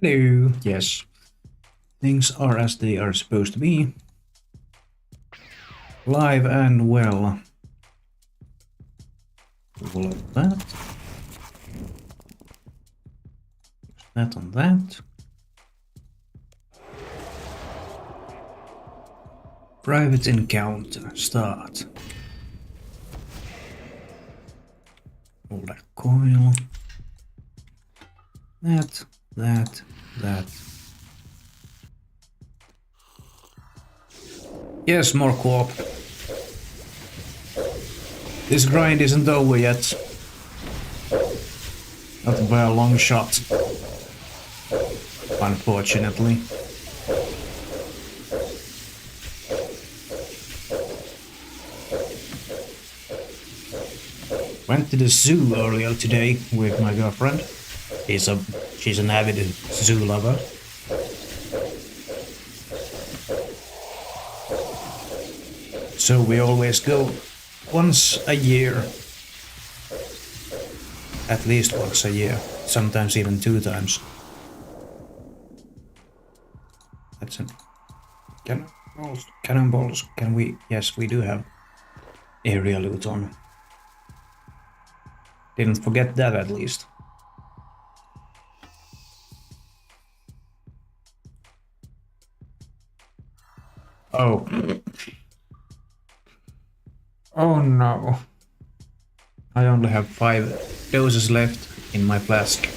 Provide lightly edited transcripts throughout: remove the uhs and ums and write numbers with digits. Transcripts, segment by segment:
Hello. Yes, things are as they are supposed to be. Live and well. All of that. That on that. Private encounter. Start. All that coil. That. Yes, more Corp. This grind isn't over yet. Not by a long shot. Unfortunately. Went to the zoo earlier today with my girlfriend. She's an avid zoo lover. So we always go once a year. At least once a year. Sometimes even 2 times. That's it. Cannonballs. Can we? Yes, we do have area loot on. Didn't forget that at least. Oh. Oh no. I only have 5 doses left in my flask.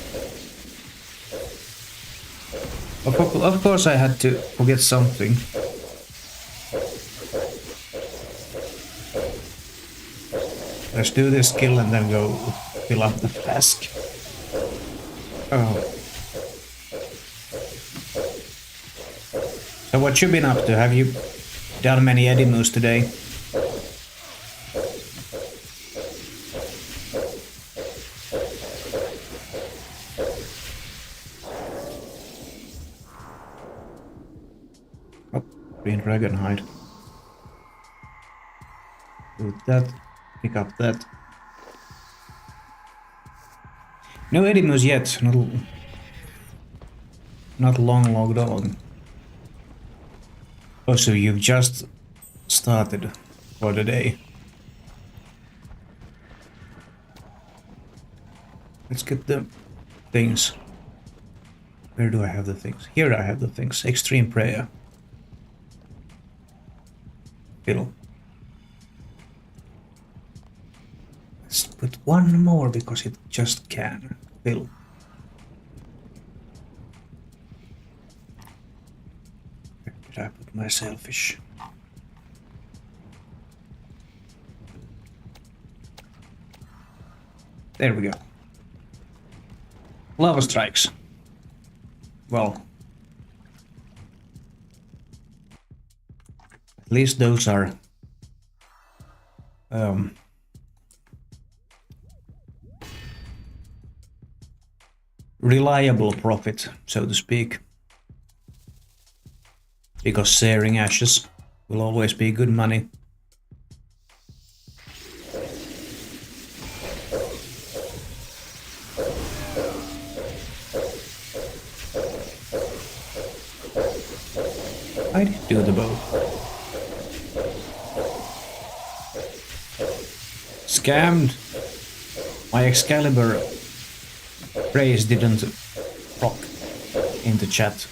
Of course I had to forget something. Let's do this kill and then go fill up the flask. Oh. So what you been up to? Have you done many edimus today? Oh, green dragon hide. Do that. Pick up that. No edimus yet. Not long logged on. Oh, so you've just started for the day. Let's get the things. Where do I have the things? Here I have the things. Extreme prayer. Fiddle. Let's put one more because it just can. Fiddle. Where did I put my selfish? There we go. Lava strikes. Well, at least those are reliable profit, so to speak. Because searing ashes will always be good money. I did do the bow. Scammed. My Excalibur praise didn't proc in the chat.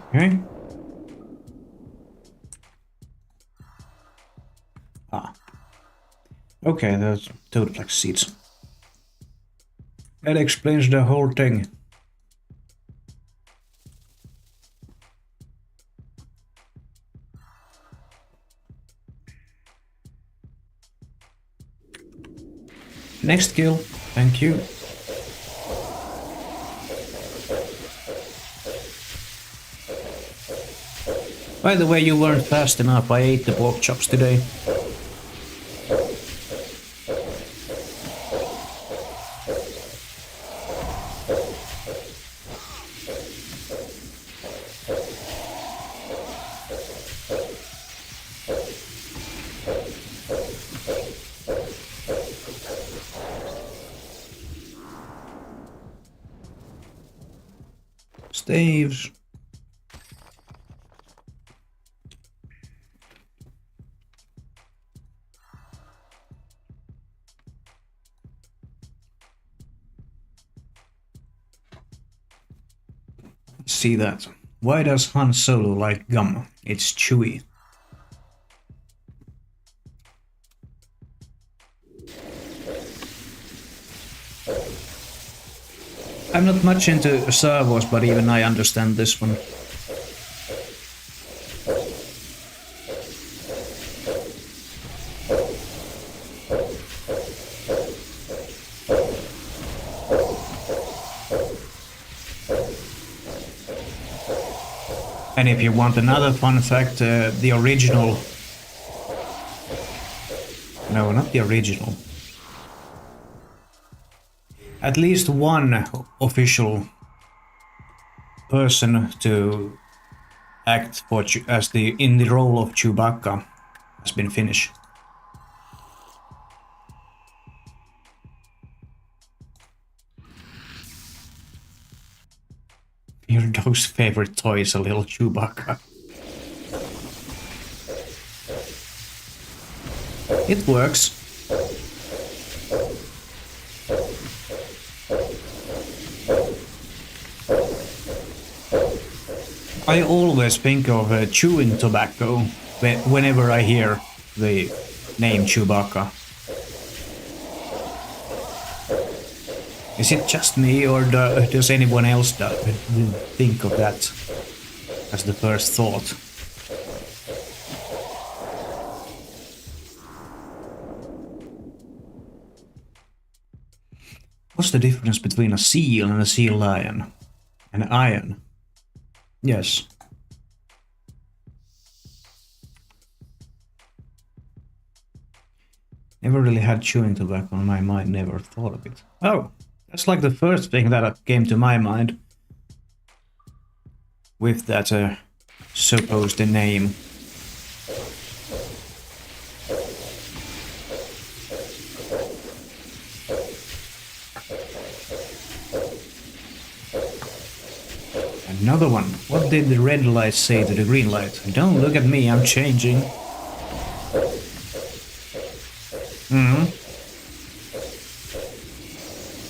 Okay. Okay, that's total flax seeds. That explains the whole thing. Next kill, thank you. By the way, you weren't fast enough. I ate the pork chops today. staves. See that. Why does Han Solo like gum? It's chewy. I'm not much into Star Wars, but even I understand this one. And if you want another fun fact, the original... No, not the original. At least one official person to act for in the role of Chewbacca has been finished. Your dog's favorite toy is a little Chewbacca. It works. I always think of chewing tobacco whenever I hear the name Chewbacca. Is it just me, or does anyone else think of that as the first thought? What's the difference between a seal and a sea lion? An iron. Yes. Never really had chewing tobacco on my mind, never thought of it. Oh, that's like the first thing that came to my mind with that supposed name. Another one. What did the red light say to the green light? Don't look at me, I'm changing.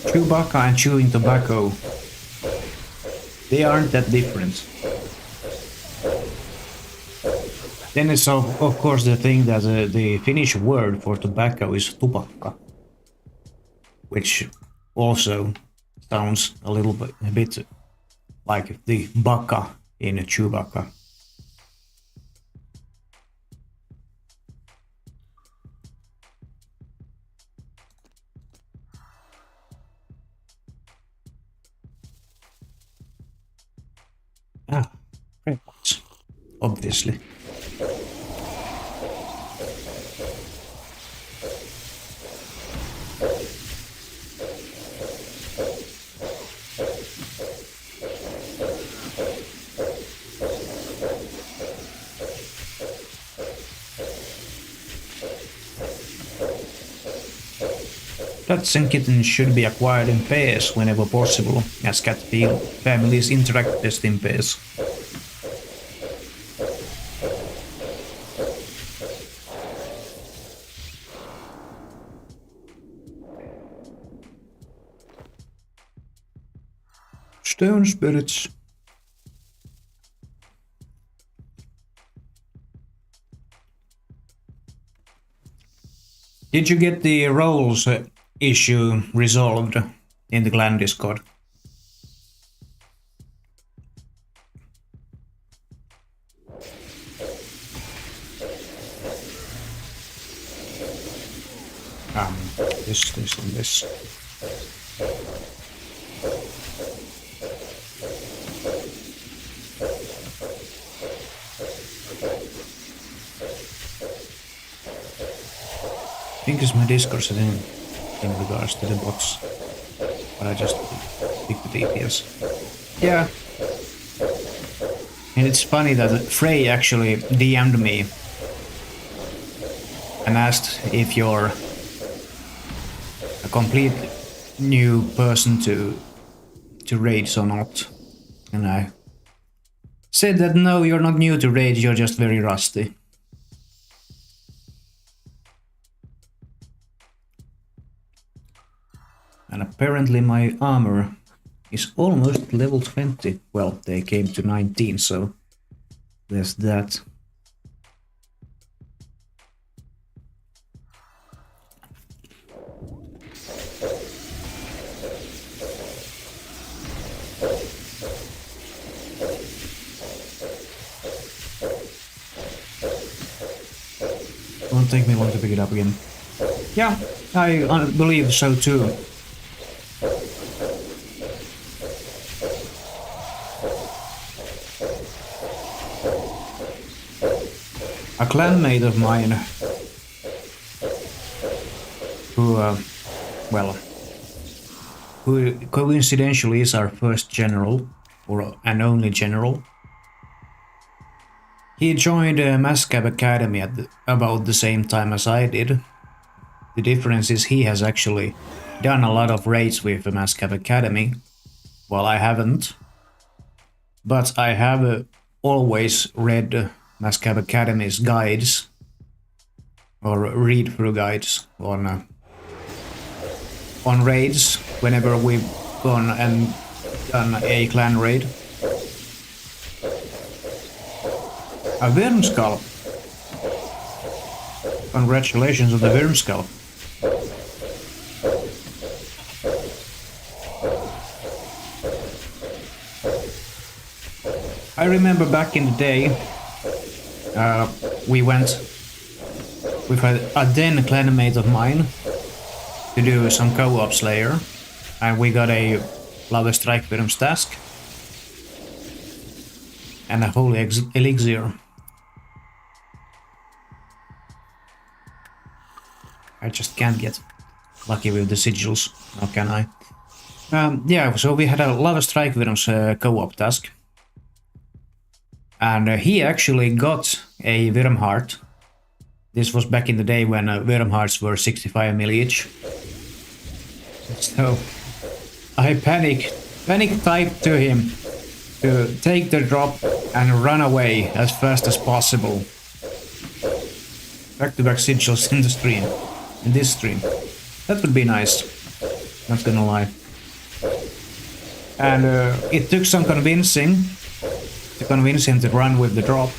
Chewbacca and chewing tobacco. They aren't that different. Then it's of course the thing that the Finnish word for tobacco is tupakka, which also sounds a bit like the baka in Chewbacca. Ah, reports, obviously. Cats and kittens should be acquired in pairs whenever possible, as cat families interact best in pairs. Stone spirits. Did you get the roles issue resolved in the clan Discord? This and this. I think it's my Discord setting in regards to the bots, but I just picked the DPS. Yeah. And it's funny that Frey actually DM'd me and asked if you're a complete new person to raids or not. And I said that no, you're not new to Rage, you're just very rusty. And apparently my armor is almost level 20. Well, they came to 19, so there's that. Won't take me long to pick it up again. Yeah, I believe so too. A clanmate of mine who, who coincidentally is our first general, or an only general. He joined Mascab Academy at about the same time as I did. The difference is he has actually done a lot of raids with the Mascab Academy, while I haven't. But I have always read Mascab Academy's guides, or read-through guides on raids whenever we've gone and done a clan raid. A Wormskull. Congratulations on the Wormskull. I remember back in the day, we went with a then clanmate of mine to do some co-op Slayer, and we got a Lava Strike Venom's task and a Holy Elixir. I just can't get lucky with the sigils, how can I? Yeah, so we had a Lava Strike Venom's co-op task. And he actually got a Worm Heart. This was back in the day when Worm Hearts were 65 mil each. So I panic typed to him to take the drop and run away as fast as possible. Back-to-back sigils in the stream. In this stream. That would be nice. Not gonna lie. And it took some convincing to convince him to run with the drop.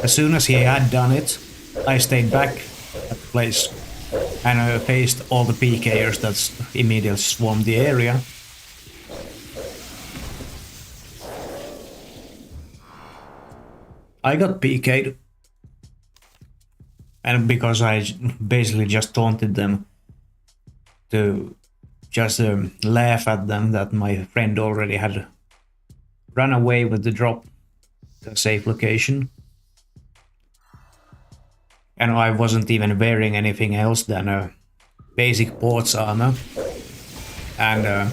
As soon as he had done it, I stayed back at the place and faced all the PKers that immediately swarmed the area. I got PK'd, and because I basically just taunted them to just laugh at them that my friend already had run away with the drop to a safe location. And I wasn't even wearing anything else than a basic ports armor and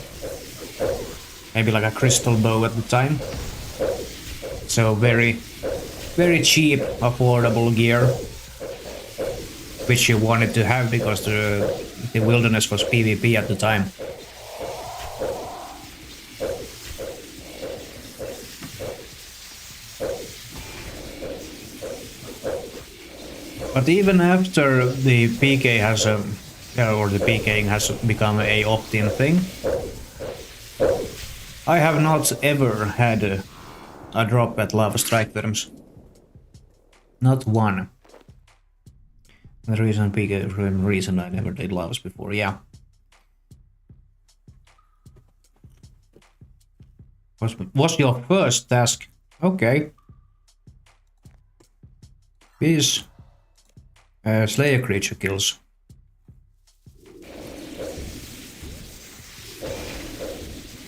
maybe like a crystal bow at the time. So very cheap, affordable gear, which you wanted to have because the wilderness was PvP at the time. But even after the PK has or the PKing has become a opt-in thing, I have not ever had a drop at Lava Strike Worms. Not one. The reason I never did lavas before, yeah. Was your first task? Okay. These Slayer creature kills.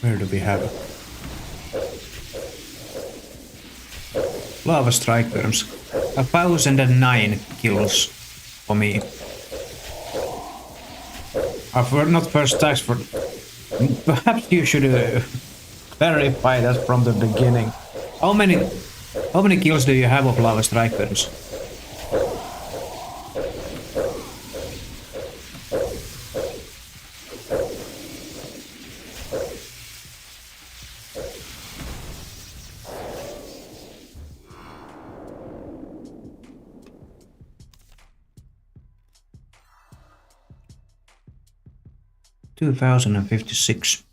Where do we have it? Lava Strike Worms. 1009 kills for me. Not first task for... Perhaps you should verify that from the beginning. How many kills do you have of Lava Strike Worms? 2056.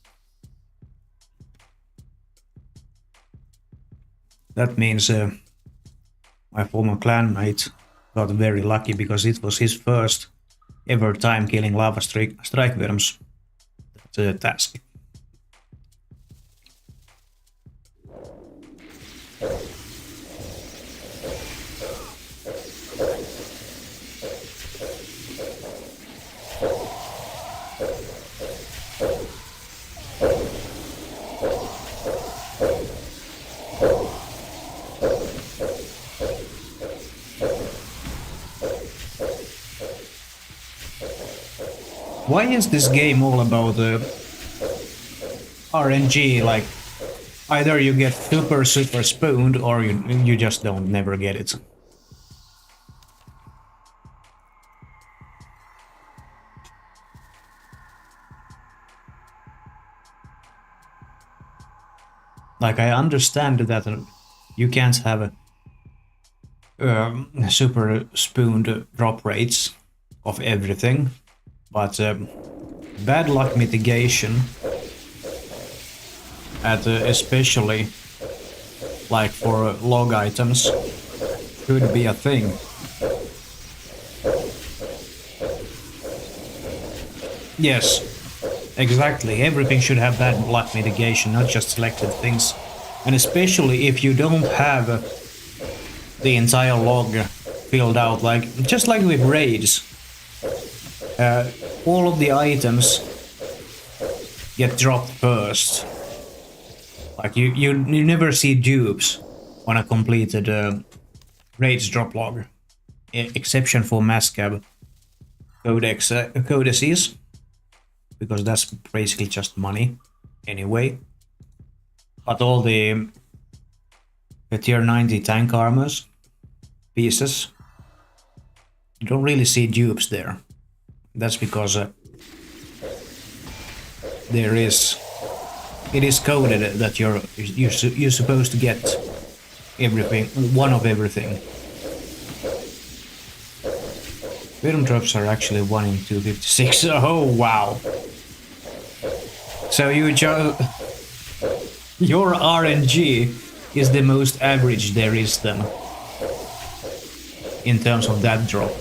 That means my former clanmate got very lucky because it was his first ever time killing lava strike worms. That's a task. Why is this game all about RNG? Like, either you get super spooned or you just don't never get it. Like, I understand that you can't have super spooned drop rates of everything, but bad luck mitigation at especially like for log items should be a thing. Yes, exactly. Everything should have bad luck mitigation, not just selected things. And especially if you don't have the entire log filled out, like just like with raids, all of the items get dropped first. Like you never see dupes on a completed raids drop log, exception for Mascab codices, because that's basically just money anyway. But all the tier 90 tank armors pieces, you don't really see dupes there. That's because it is coded that you're supposed to get everything, one of everything. Rhythm drops are actually 1 in 256. Oh wow! So your RNG is the most average there is then, in terms of that drop.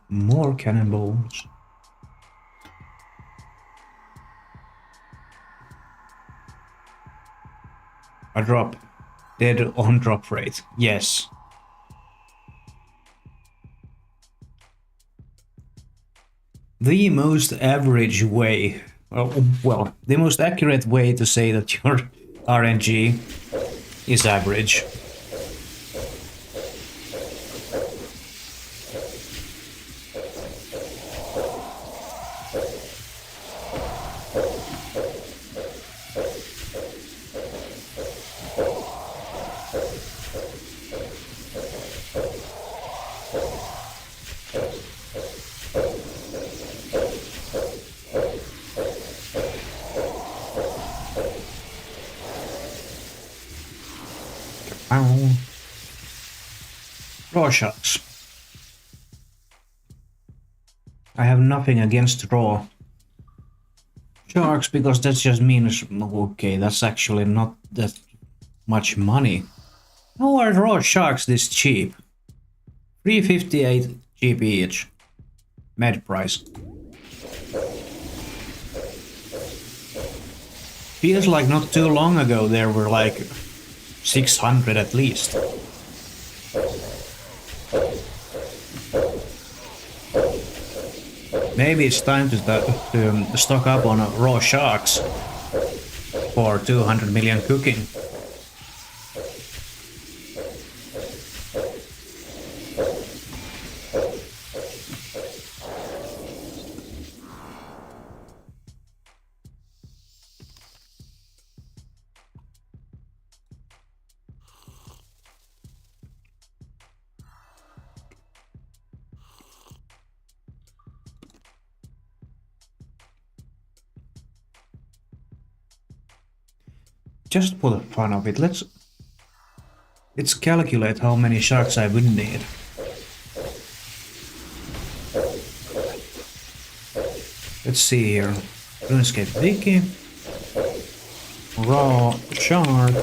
More cannonballs. A drop. Dead on drop rate. Yes. The most average way, well, the most accurate way to say that your RNG is average. Raw sharks. I have nothing against raw sharks because that just means, okay, that's actually not that much money. How are raw sharks this cheap? 358 GP each. Med price. Feels like not too long ago there were like 600 at least. Maybe it's time to stock up on raw sharks for 200 million cooking. just for the fun of it, let's calculate how many sharks I would need. Let's see here. RuneScape Wiki. Raw shark.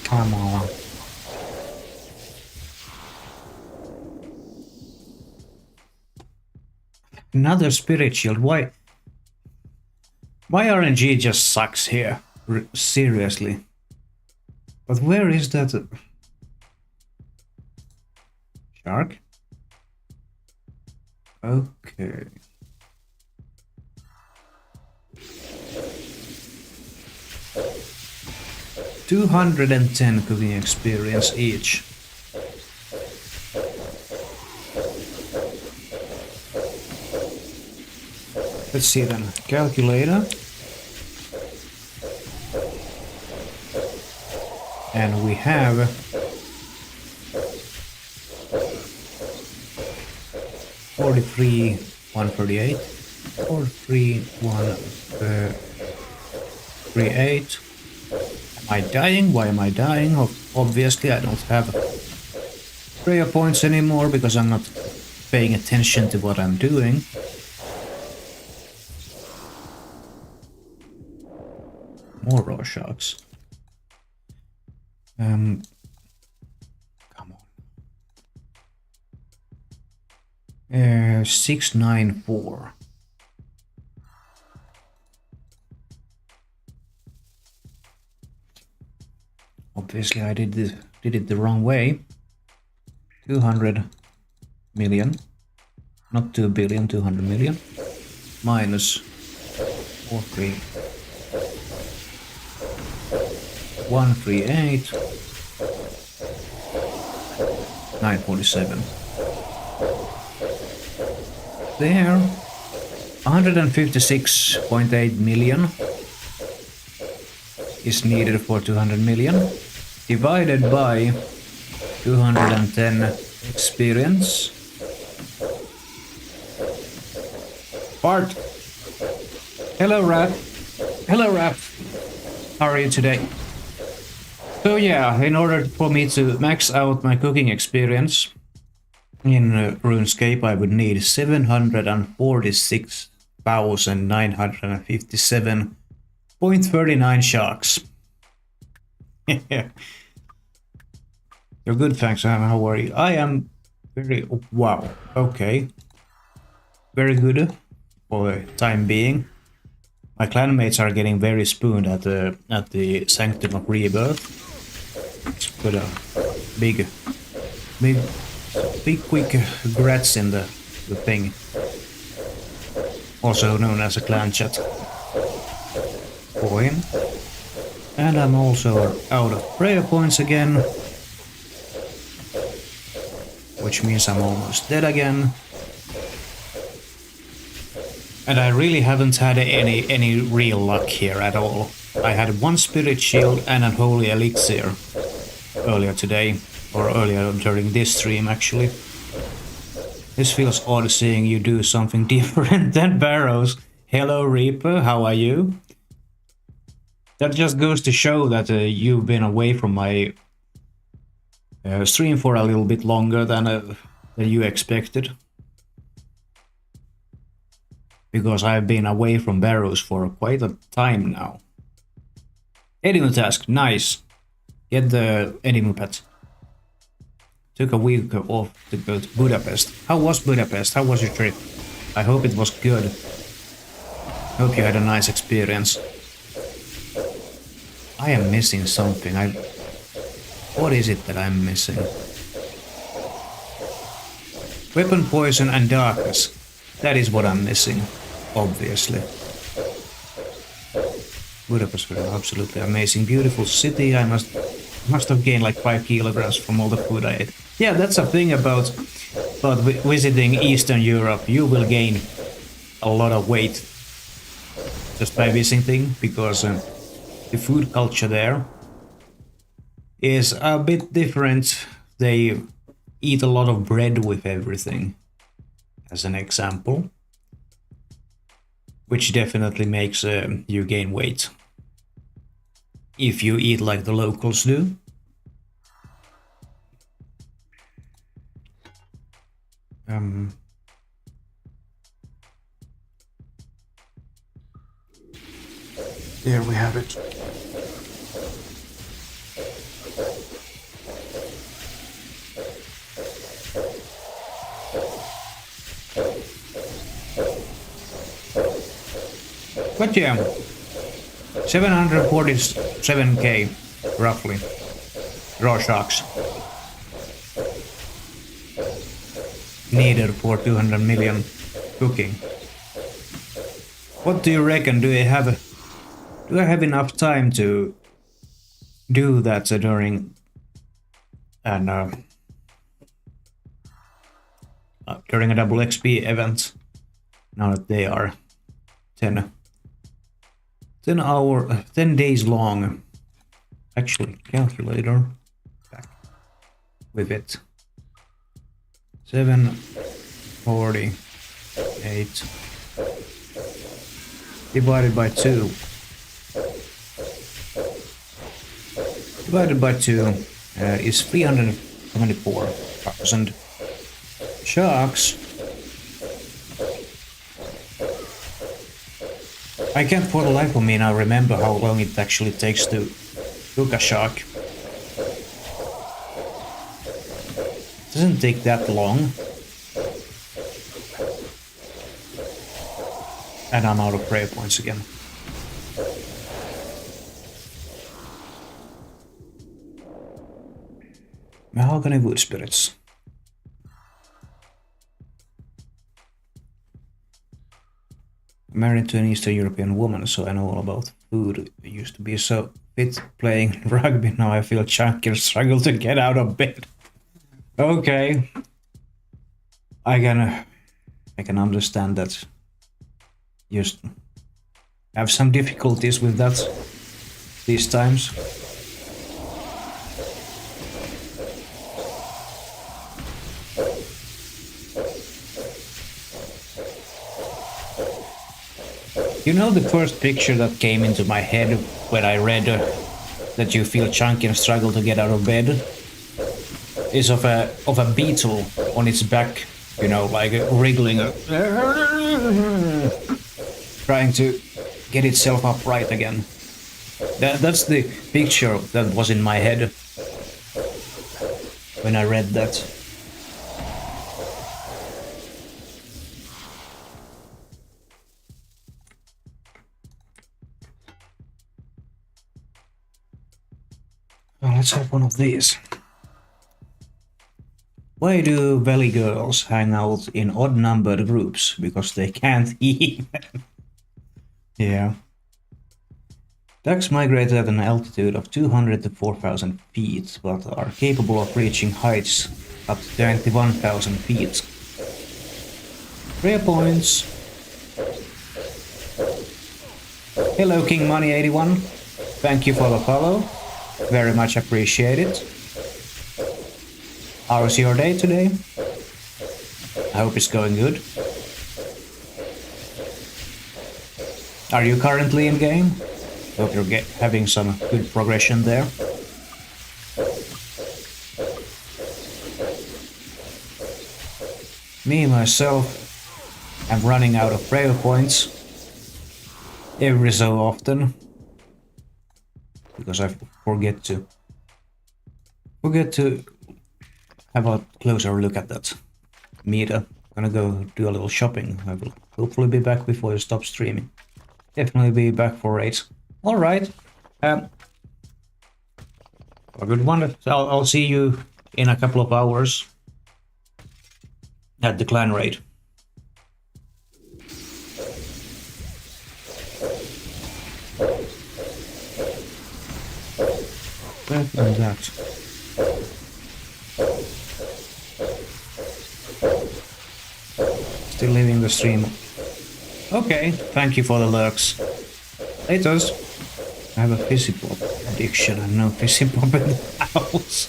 Come on. Another spirit shield. Why RNG just sucks here? Seriously. But where is that shark? Okay. $210 cooking experience each. Let's see then. Calculator. And we have 43, 138, 43, 138. Am I dying? Why am I dying? Obviously I don't have prayer points anymore because I'm not paying attention to what I'm doing. More raw sharks. Come on. 694. Obviously I did it the wrong way. 200 million. Not 2 billion, 200 million. Minus 43. 138. 947. There. 156.8 million is needed for 200 million. Divided by 210 experience. Bart! Hello, Rap! Hello, Rap! How are you today? So yeah, in order for me to max out my cooking experience in RuneScape, I would need 746,957.39 sharks. You're good, thanks, Anna. How are you? I am very... wow, okay. Very good for the time being. My clanmates are getting very spooned at the Sanctum of Rebirth. Let's put a big quick grats in the thing. Also known as a clan chat. For him. And I'm also out of prayer points again. Which means I'm almost dead again. And I really haven't had any real luck here at all. I had one spirit shield and a holy elixir earlier today, or earlier during this stream actually. This feels odd seeing you do something different than Barrows. Hello Reaper, how are you? That just goes to show that you've been away from my stream for a little bit longer than you expected. Because I've been away from Barrows for quite a time now. Animal task, nice. Get the animal pet. Took a week off to go to Budapest. How was Budapest? How was your trip? I hope it was good. Hope you had a nice experience. I am missing something. What is it that I'm missing? Weapon poison and darkness. That is what I'm missing, obviously. Budapest was absolutely amazing, beautiful city. I must have gained like 5 kilograms from all the food I ate. Yeah, that's a thing about But visiting Eastern Europe, you will gain a lot of weight just by visiting, because the food culture there is a bit different. They eat a lot of bread with everything, as an example, which definitely makes you gain weight if you eat like the locals do. There we have it. But yeah, 747k roughly raw sharks needed for 200 million cooking. What do you reckon? Do I have enough time to do that during during a double XP event? Now that they are 10 days long. Actually, calculator back with it. 748 divided by 2. Divided by 2 is 374,000 sharks. I can't for the life of me now remember how long it actually takes to cook a shark. It doesn't take that long. And I'm out of prayer points again. Mahogany wood spirits. I'm married to an Eastern European woman, so I know all about food. I used to be so fit playing rugby, now I feel chunky and struggle to get out of bed. Okay. I can understand that. Just have some difficulties with that these times. You know, the first picture that came into my head when I read that you feel chunky and struggle to get out of bed is of a beetle on its back, you know, like wriggling, trying to get itself upright again. That's the picture that was in my head when I read that. Well, let's have one of these. Why do valley girls hang out in odd-numbered groups? Because they can't eat. Yeah. Ducks migrate at an altitude of 200 to 4,000 feet, but are capable of reaching heights up to 21,000 feet. Prayer points. Hello, King Money 81. Thank you for the follow. Very much appreciated. How's your day today? I hope it's going good. Are you currently in game? Hope you're having some good progression there. Me, myself, am running out of prayer points every so often. Because I forget to have a closer look at that meter. I'm gonna go do a little shopping. I will hopefully be back before you stop streaming. Definitely be back for raids. All right. A good one. I'll see you in a couple of hours at the clan raid. Where is that? Still leaving the stream. Okay, thank you for the lurks. Laters. I have a fizzy pop addiction and no fizzy pop in the house.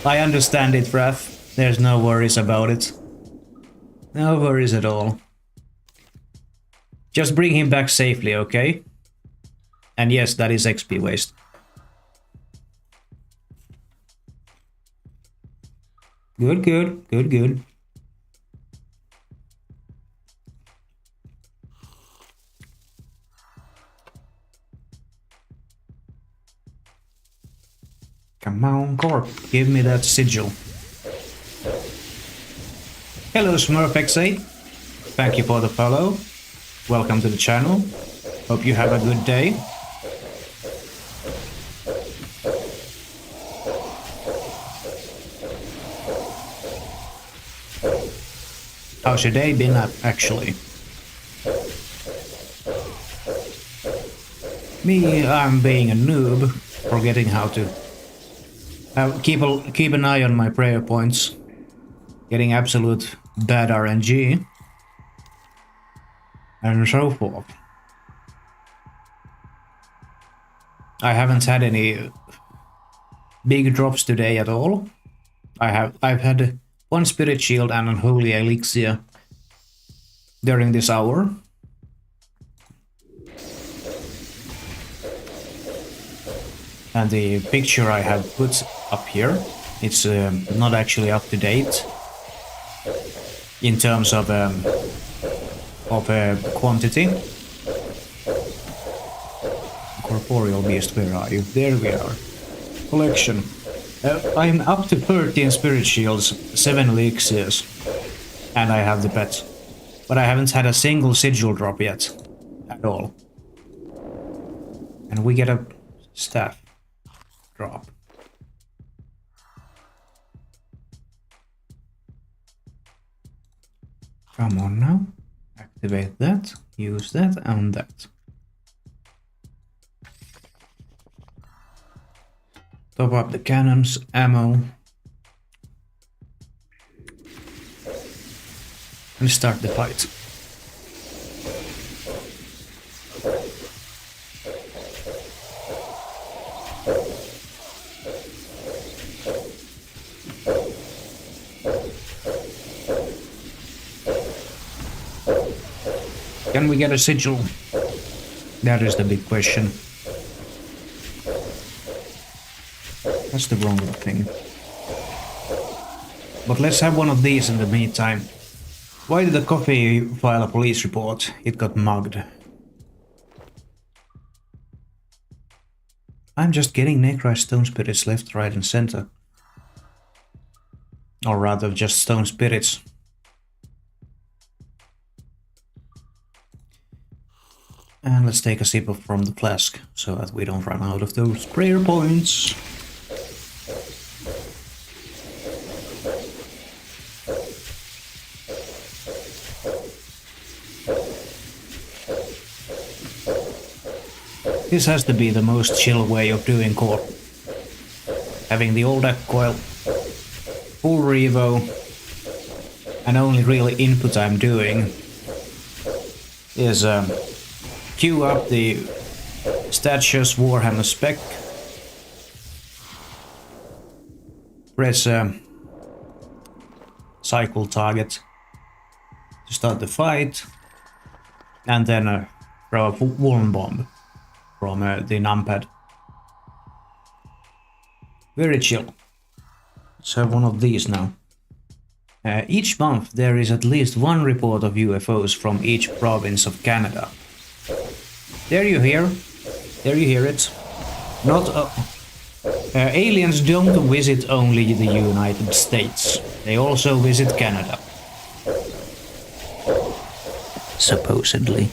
I understand it, Raph. There's no worries about it. No worries at all. Just bring him back safely, okay? And yes, that is XP waste. Good, good, good, good. Come on, Corp, give me that sigil. Hello, SmurfX8. Thank you for the follow. Welcome to the channel. Hope you have a good day. How's your day been, actually? Me, I'm being a noob, forgetting how to keep an eye on my prayer points, getting absolute bad RNG, and so forth. I haven't had any big drops today at all. I've had one spirit shield and an holy elixir during this hour. And the picture I have put up here, it's not actually up to date in terms of quantity. Corporeal beast, where are you? There we are. Collection. I'm up to 13 spirit shields, 7 elixirs, and I have the pet. But I haven't had a single sigil drop yet, at all. And we get a staff drop. Come on now. Activate that, use that, and that. Top up the cannons, ammo. And start the fight. Can we get a sigil? That is the big question. That's the wrong thing. But let's have one of these in the meantime. Why did the coffee file a police report? It got mugged. I'm just getting necrized stone spirits left, right and center. Or rather, just stone spirits. And let's take a sip from the flask, so that we don't run out of those prayer points. This has to be the most chill way of doing Corp. Having the old deck coil, full revo, and only real input I'm doing is queue up the Statues Warhammer spec, press cycle target to start the fight, and then throw a warm bomb from the numpad. Very chill. Let's have one of these now. Each month there is at least one report of UFOs from each province of Canada. There you hear it. Not aliens don't visit only the United States. They also visit Canada. Supposedly.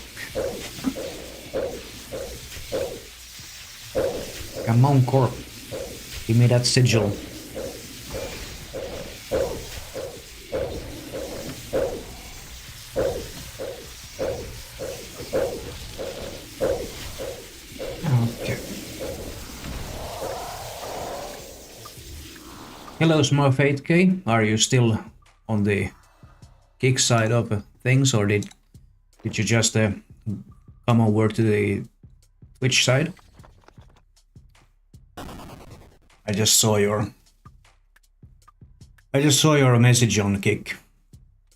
Come on, Corp. Give me that sigil. Okay. Hello, Smurf8K. Are you still on the Kick side of things, or did you just come over to the Twitch side? I just saw your message on Kick.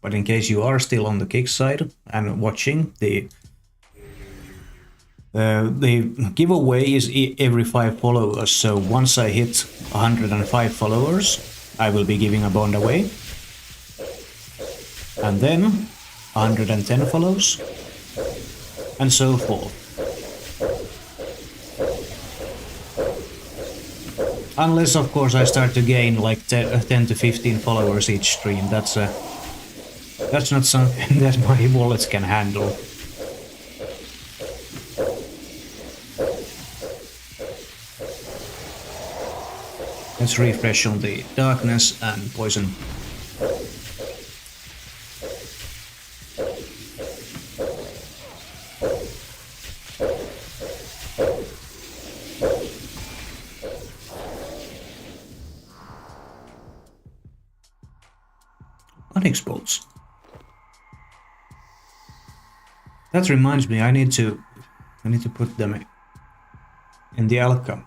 But in case you are still on the Kick side and watching, the giveaway is every 5 followers. So once I hit 105 followers, I will be giving a bond away. And then 110 follows, and so forth. Unless, of course, I start to gain like 10 to 15 followers each stream. That's not something that my wallet can handle. Let's refresh on the darkness and poison. Onyx bolts. That reminds me, I need to put them in the Alka.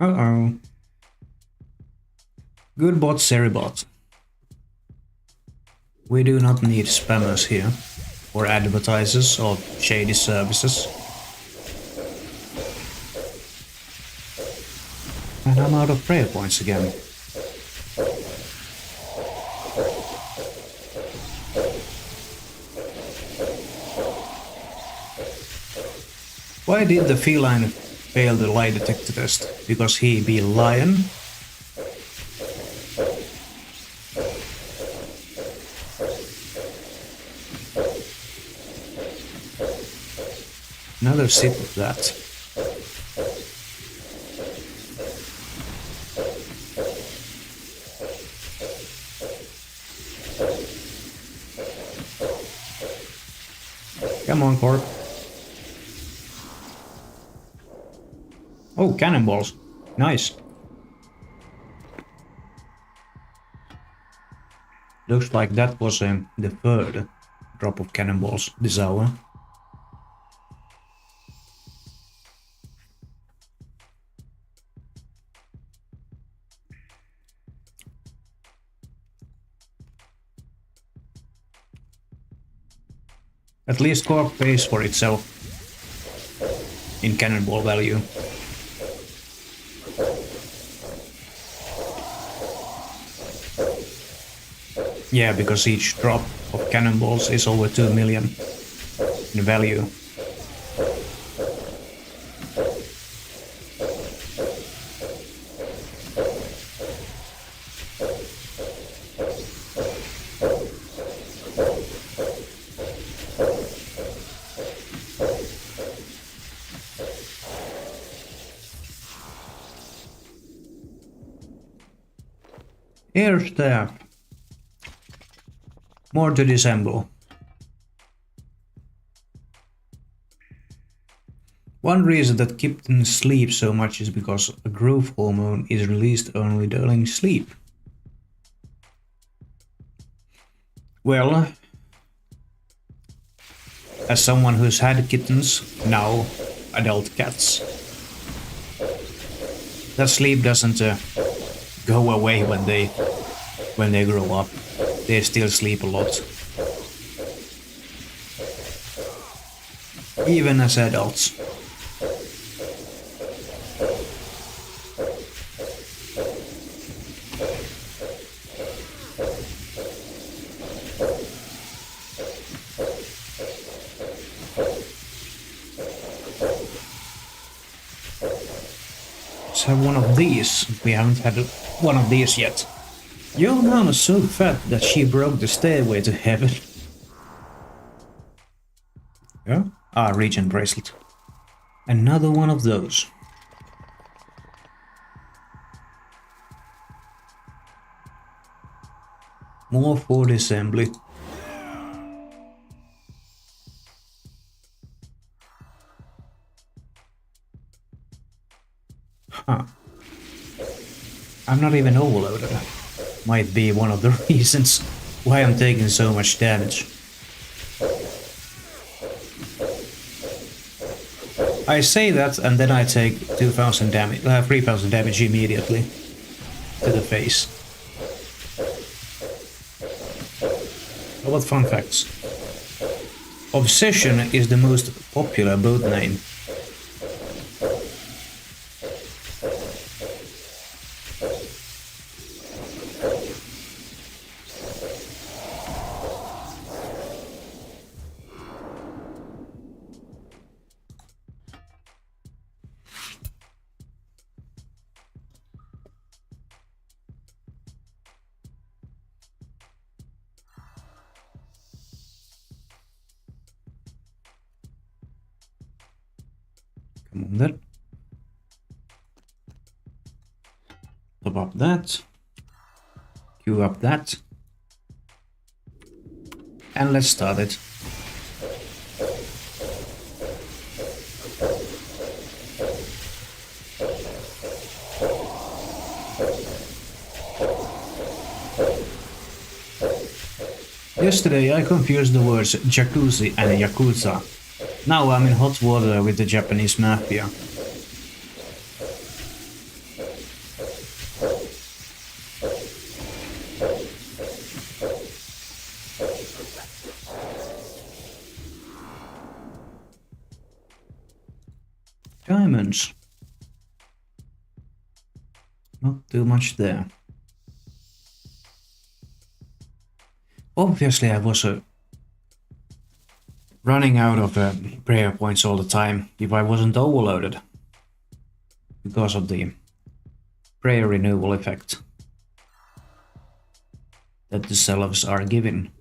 Uh-oh. Good bot, Seribot. We do not need spammers here, or advertisers of shady services. And I'm out of prayer points again. Why did the feline fail the lie detector test? Because he be a lion? Another sip of that. Come on, Corp. Oh, cannonballs. Nice. Looks like that was the third drop of cannonballs this hour. At least Corp pays for itself in cannonball value. Yeah, because each drop of cannonballs is over 2 million in value. Air staff. More to disassemble. One reason that kittens sleep so much is because a growth hormone is released only during sleep. Well, as someone who's had kittens, now adult cats, that sleep doesn't go away when they grow up. They still sleep a lot. Even as adults. Let's have one of these. We haven't had one of these yet. Your mom is so fat that she broke the stairway to heaven. Yeah? Ah, regen bracelet. Another one of those. More for the assembly. Huh. I'm not even overloaded. Might be one of the reasons why I'm taking so much damage. I say that and then I take 2000 damage, 3000 damage immediately to the face. What fun facts? Obsession is the most popular boat name. Come on then. Top up that. Queue up that. And let's start it. Yesterday I confused the words jacuzzi and yakuza. Now I'm in hot water with the Japanese mafia. Diamonds. Not too much there. Obviously I was running out of prayer points all the time if I wasn't overloaded because of the prayer renewal effect that the selves are given.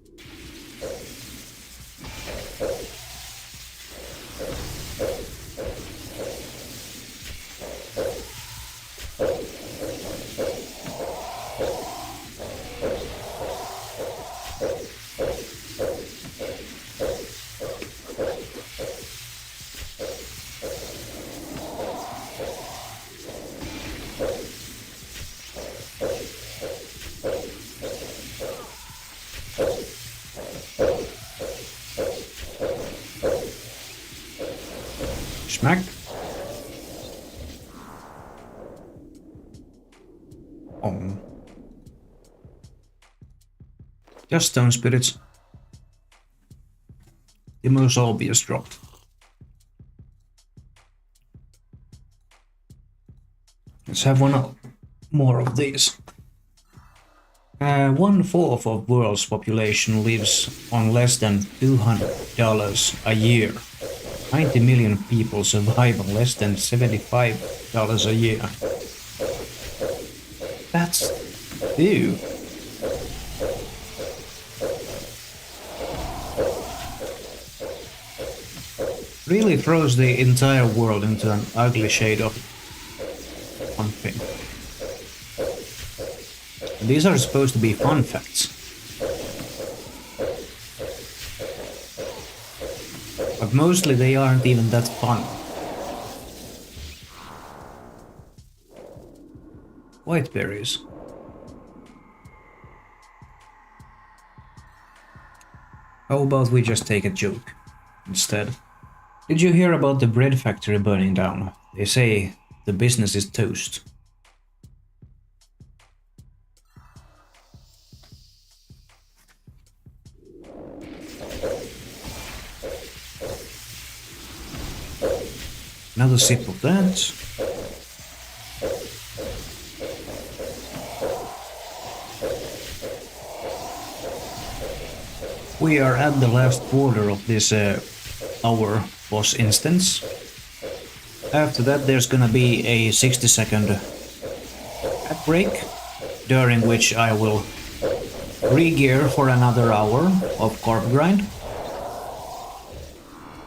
Smack. Oh. Just stone spirits. The most obvious drop. Let's have one more of these. 1/4 of world's population lives on less than $200 a year. 90 million people survive on less than $75 a year. That's ew. Really throws the entire world into an ugly shade of something. And these are supposed to be fun facts. But mostly they aren't even that fun. White berries. How about we just take a joke instead? Did you hear about the bread factory burning down? They say the business is toast. Another sip of that. We are at the last quarter of this our boss instance. After that there's gonna be a 60-second ad break, during which I will re-gear for another hour of Corp grind.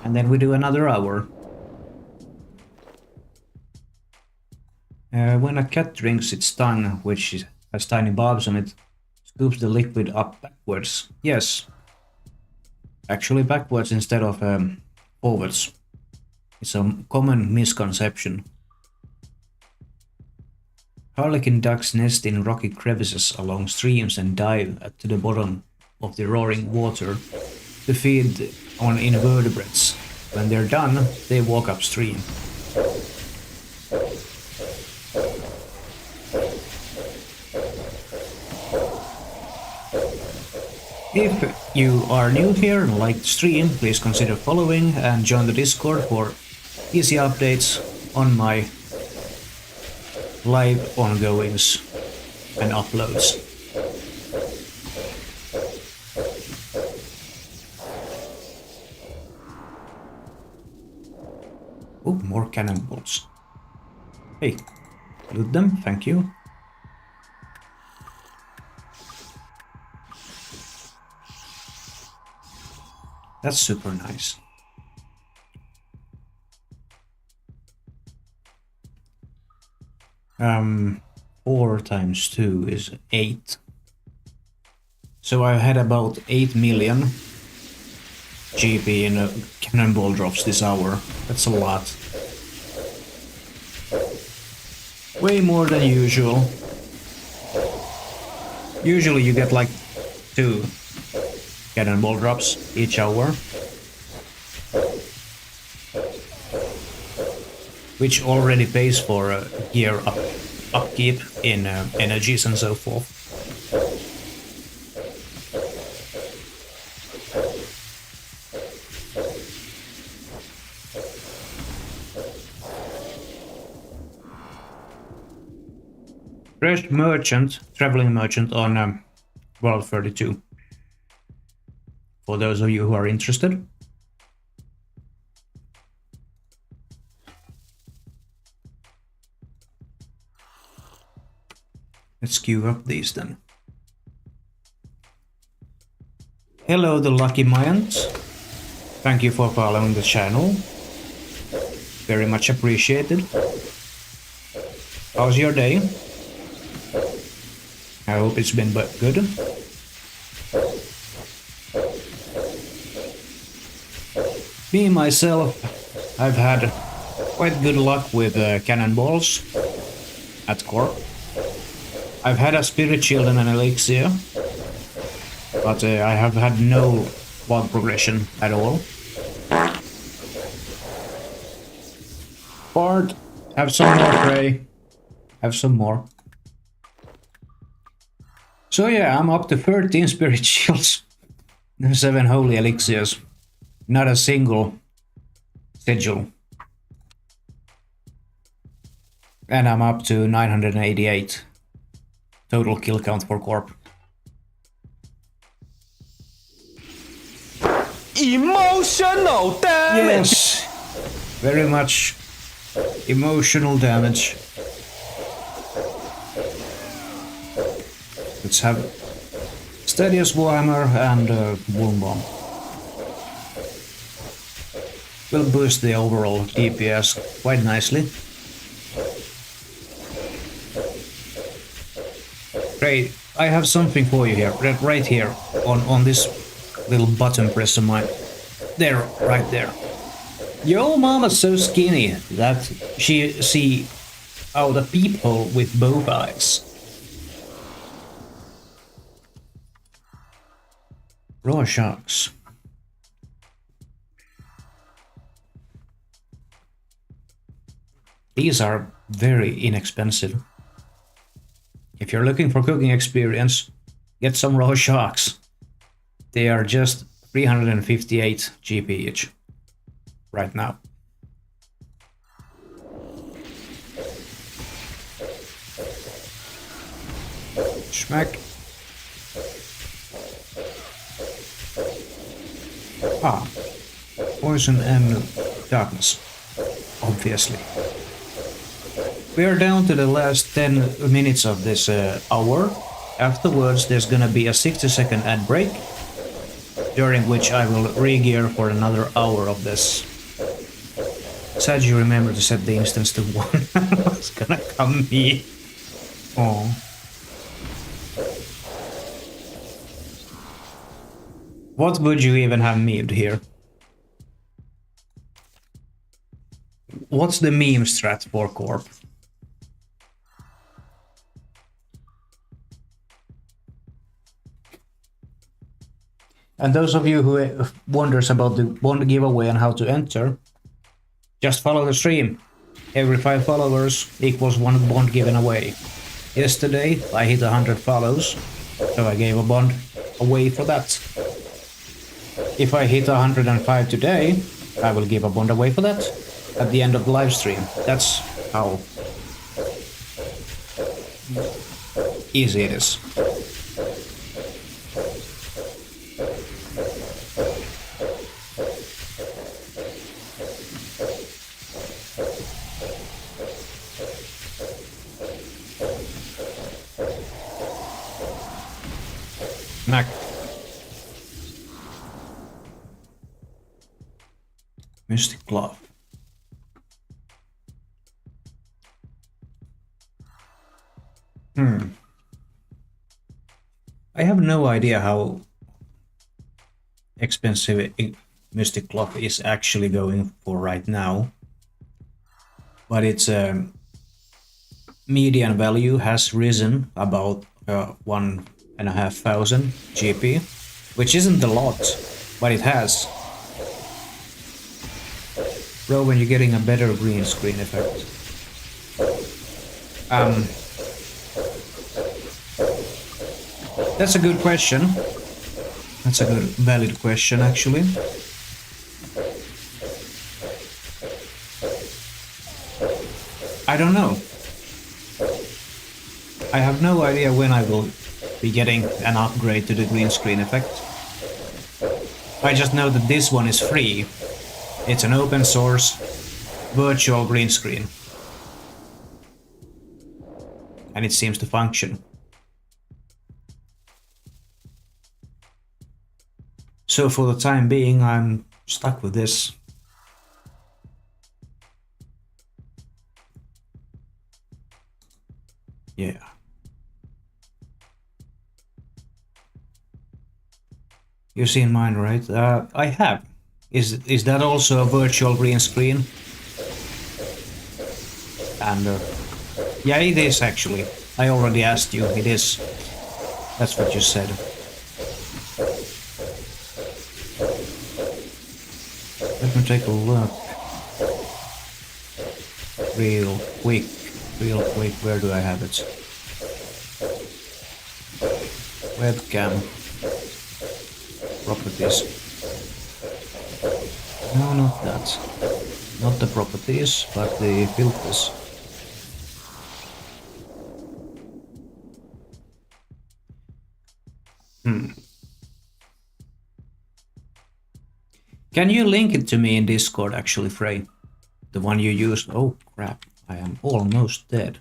And then we do another hour. When a cat drinks its tongue, which has tiny barbs on it, scoops the liquid up backwards. Yes. Actually backwards instead of forwards. It's a common misconception. Harlequin ducks nest in rocky crevices along streams and dive to the bottom of the roaring water to feed on invertebrates. When they're done, they walk upstream. If you are new here and like the stream, please consider following and join the Discord for easy updates on my live ongoings and uploads. Oh, more cannonballs. Hey, loot them, thank you. That's super nice. Um, 4 times 2 is 8. So I've had about 8 million GP in cannonball drops this hour. That's a lot. Way more than usual. Usually you get like 2 cannonball drops each hour, which already pays for gear upkeep in energies and so forth. Fresh merchant, traveling merchant on World 32. For those of you who are interested. Let's queue up these then. Hello, the Lucky Mayans. Thank you for following the channel. Very much appreciated. How's your day? I hope it's been good. Me, myself, I've had quite good luck with cannonballs at Corp. I've had a Spirit Shield and an Elixir, but I have had no log progression at all. Bard, have some more prey. Have some more. So yeah, I'm up to 13 Spirit Shields and 7 Holy Elixirs. Not a single sigil. And I'm up to 988 total kill count for Corp. Emotional damage! Yes! Very much emotional damage. Let's have Steadiest Warhammer and Wound Bomb. Will boost the overall DPS quite nicely. Great, I have something for you here, right here, on this little button press of mine. There, right there. Yo mama's so skinny that she see out a peephole with both eyes. Raw sharks. These are very inexpensive. If you're looking for cooking experience, get some raw sharks. They are just 358 GP each right now. Smack. Ah, poison and darkness, obviously. We are down to the last 10 minutes of this hour. Afterwards, there's gonna be a 60-second ad break, during which I will re-gear for another hour of this. Sad you remember to set the instance to 1. It's gonna come me. Oh. What would you even have memed here? What's the meme strat for Corp? And those of you who wonders about the bond giveaway and how to enter, just follow the stream. Every 5 followers equals 1 bond given away. Yesterday I hit 100 follows, so I gave a bond away for that. If I hit 105 today, I will give a bond away for that at the end of the live stream. That's how easy it is. Mac. Mystic Glove. I have no idea how expensive Mystic Glove is actually going for right now, but its median value has risen about 1,500 GP, which isn't a lot, but it has. Bro, when you're getting a better green screen effect. That's a good question. That's a good, valid question, actually. I don't know. I have no idea when I will be getting an upgrade to the green screen effect. I just know that this one is free. It's an open source virtual green screen. And it seems to function. So for the time being, I'm stuck with this. Yeah. You've seen mine, right? I have. Is that also a virtual green screen? And yeah, it is actually. I already asked you. It is. That's what you said. Let me take a look. Real quick. Where do I have it? Webcam. Properties. No, not that. Not the properties, but the filters. Can you link it to me in Discord, actually, Frey? The one you used? Oh, crap. I am almost dead.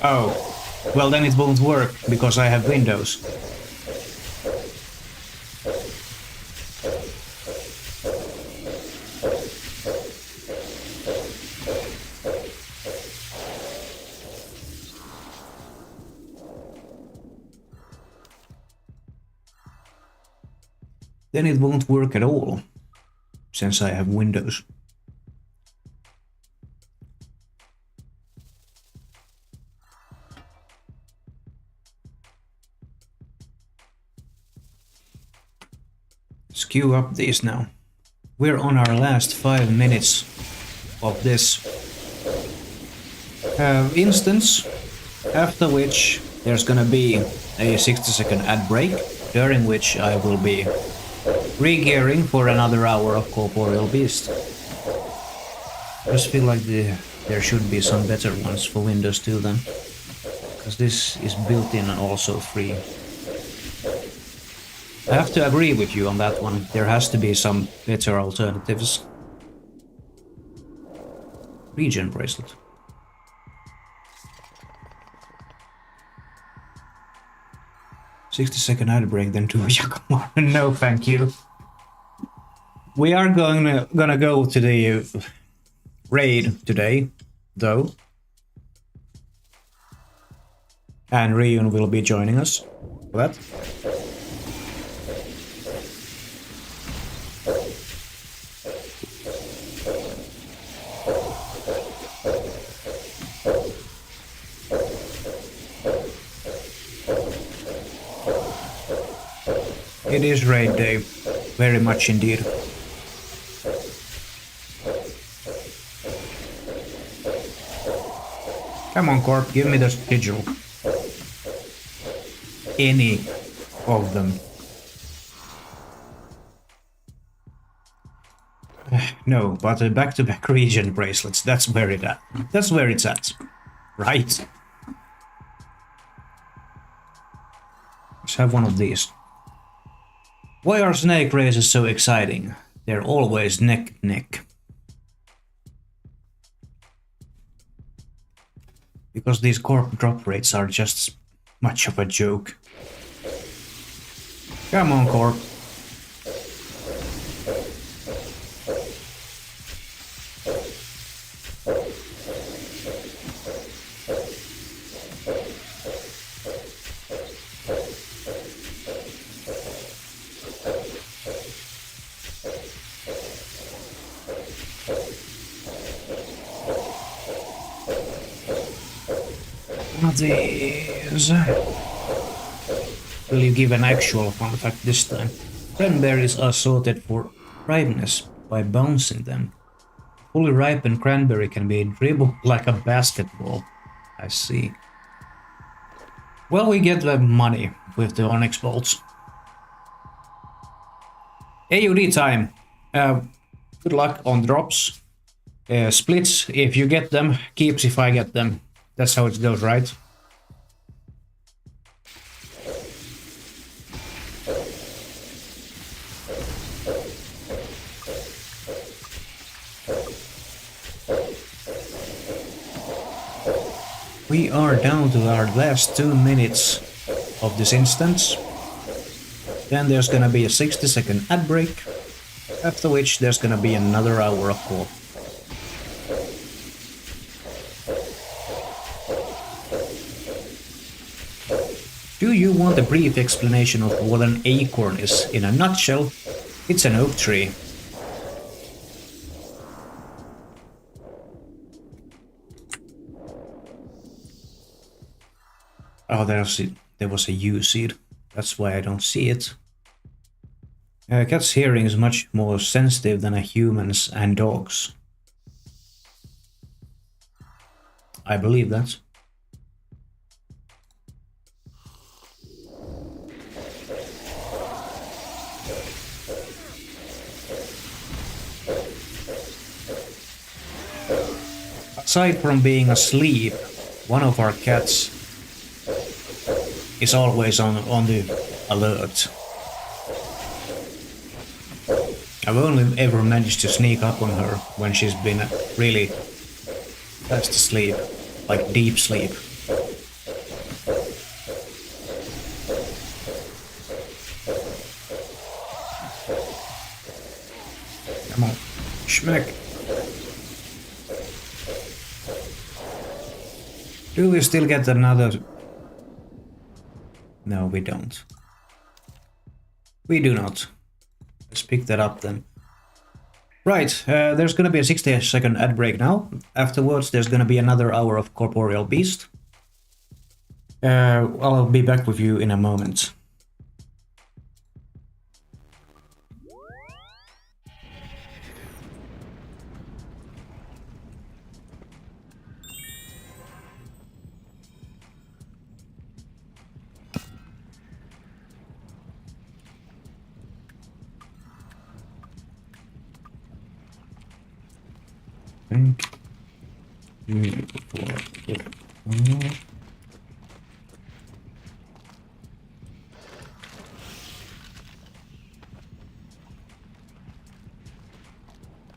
Oh, well then it won't work, because I have Windows. Then it won't work at all, since I have Windows. Let's queue up these now. We're on our last 5 minutes of this instance, after which there's gonna be a 60-second ad break, during which I will be re-gearing for another hour of Corporeal Beast. I just feel like there should be some better ones for Windows too then, because this is built in and also free. I have to agree with you on that one. There has to be some better alternatives. Regen bracelet. "60-second ad break, then to Yakumar." No, thank you. We are gonna go to the raid today, though. And Ryun will be joining us for that. It is raid day, very much indeed. Come on, Corp, give me the schedule. Any of them. No, but the back-to-back region bracelets, that's where it's at. Right. Let's have one of these. Why are snake races so exciting? They're always neck. Because these Corp drop rates are just much of a joke. Come on, Corp. These. Will you give an actual fun fact this time? Cranberries are sorted for ripeness by bouncing them. Fully ripened cranberry can be dribbled like a basketball. I see. Well, we get the money with the Onyx bolts. AUD time. Good luck on drops. Splits if you get them, keeps if I get them. That's how it goes, right? We are down to our last 2 minutes of this instance. Then there's gonna be a 60-second ad break, after which there's gonna be another hour of Corp. Do you want a brief explanation of what an acorn is? In a nutshell, it's an oak tree. Oh, there was a U seed. That's why I don't see it. Cat's hearing is much more sensitive than a human's and dogs. I believe that. Aside from being asleep, one of our cats is always on the alert. I've only ever managed to sneak up on her when she's been really fast asleep, like deep sleep. Come on, schmeck. Do we still get another? No, we don't. We do not. Let's pick that up then. Right, there's gonna be a 60-second ad break now. Afterwards, there's gonna be another hour of Corporeal Beast. I'll be back with you in a moment.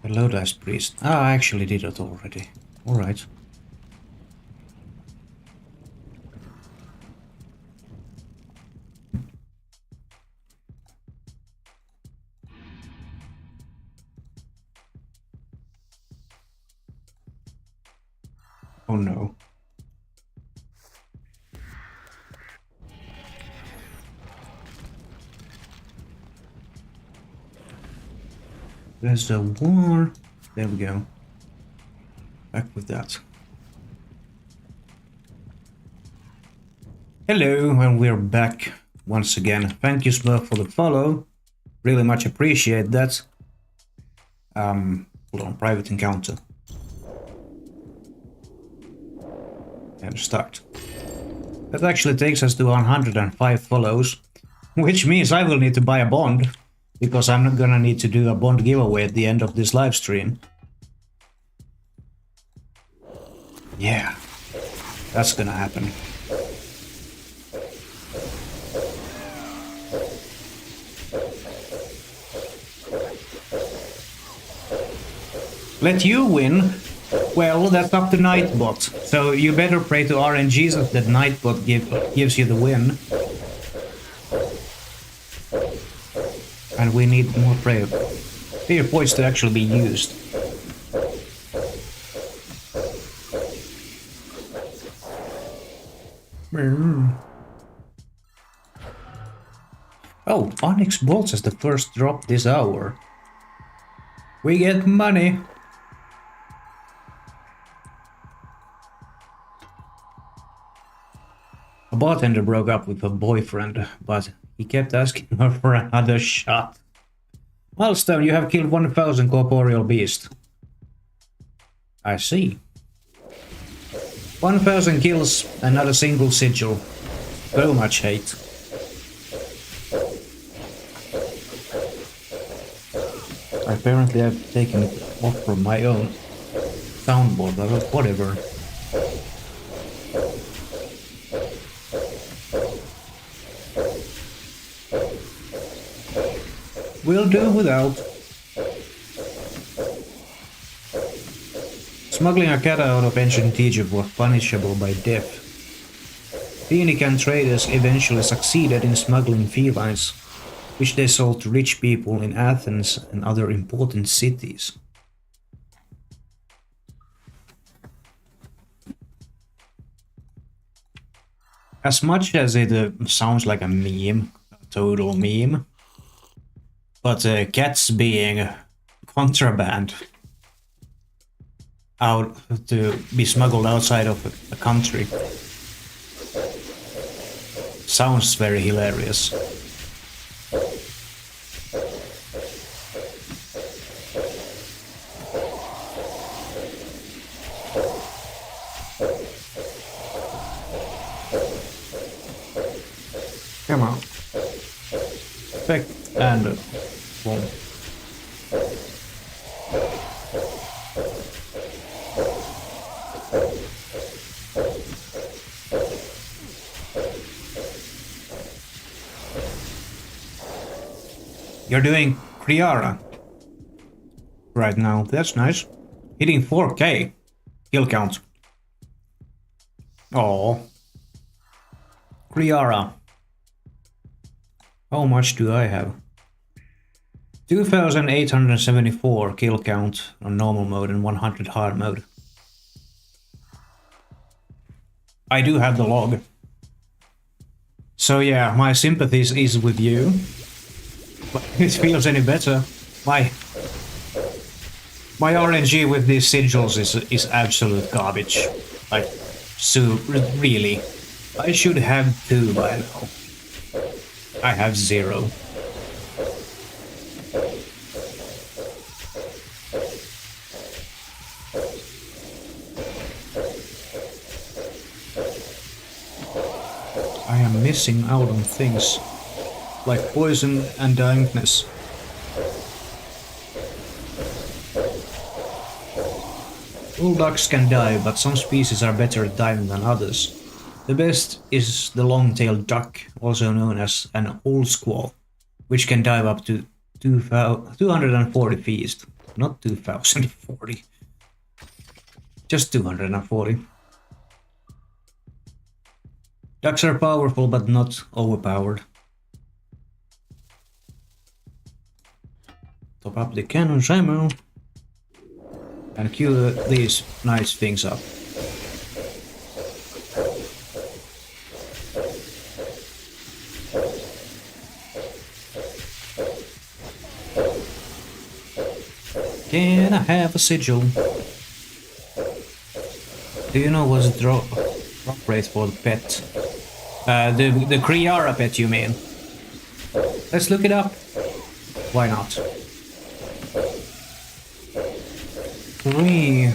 Hello, Dice Priest. Ah, I actually did it already. Alright. Oh no. There's a war. There we go. Back with that. Hello, and we're back once again. Thank you, Smurf, for the follow. Really much appreciate that. Hold on, private encounter. And start. That actually takes us to 105 follows, which means I will need to buy a bond, because I'm not gonna need to do a bond giveaway at the end of this live stream. Yeah, that's gonna happen. Let you win? Well, that's up to Nightbot. So you better pray to RNGs that Nightbot gives you the win. And we need more prayer points to actually be used. Oh, Onyx Bolts has the first drop this hour. We get money. A bartender broke up with her boyfriend, but he kept asking her for another shot. Milestone, you have killed 1000 corporeal beasts. I see. 1000 kills and not a single sigil. So much hate. Apparently I've taken it off from my own soundboard, but whatever. We'll do without. Smuggling a cat out of ancient Egypt was punishable by death. Phoenician traders eventually succeeded in smuggling felines, which they sold to rich people in Athens and other important cities. As much as it sounds like a meme, a total meme, but cats being contraband out to be smuggled outside of a country sounds very hilarious. Come on. Effect and boom. You're doing Kriara right now. That's nice. Hitting 4K kill count. Oh, Kriara. How much do I have? 2874 kill count on normal mode and 100 hard mode. I do have the log. So yeah, my sympathies is with you. But if it feels any better, my RNG with these sigils is absolute garbage. Like, so really, I should have 2 by now. I have 0. I am missing out on things like poison and dankness. All ducks can dive, but some species are better at diving than others. The best is the long-tailed duck, also known as an old squaw, which can dive up to 240 feet. Not 2040. Just 240. Ducks are powerful, but not overpowered. Top up the cannon's ammo and queue these nice things up. Can I have a sigil? Do you know what's the drop rate for the pet? The Kriara pet, you mean? Let's look it up. Why not? 3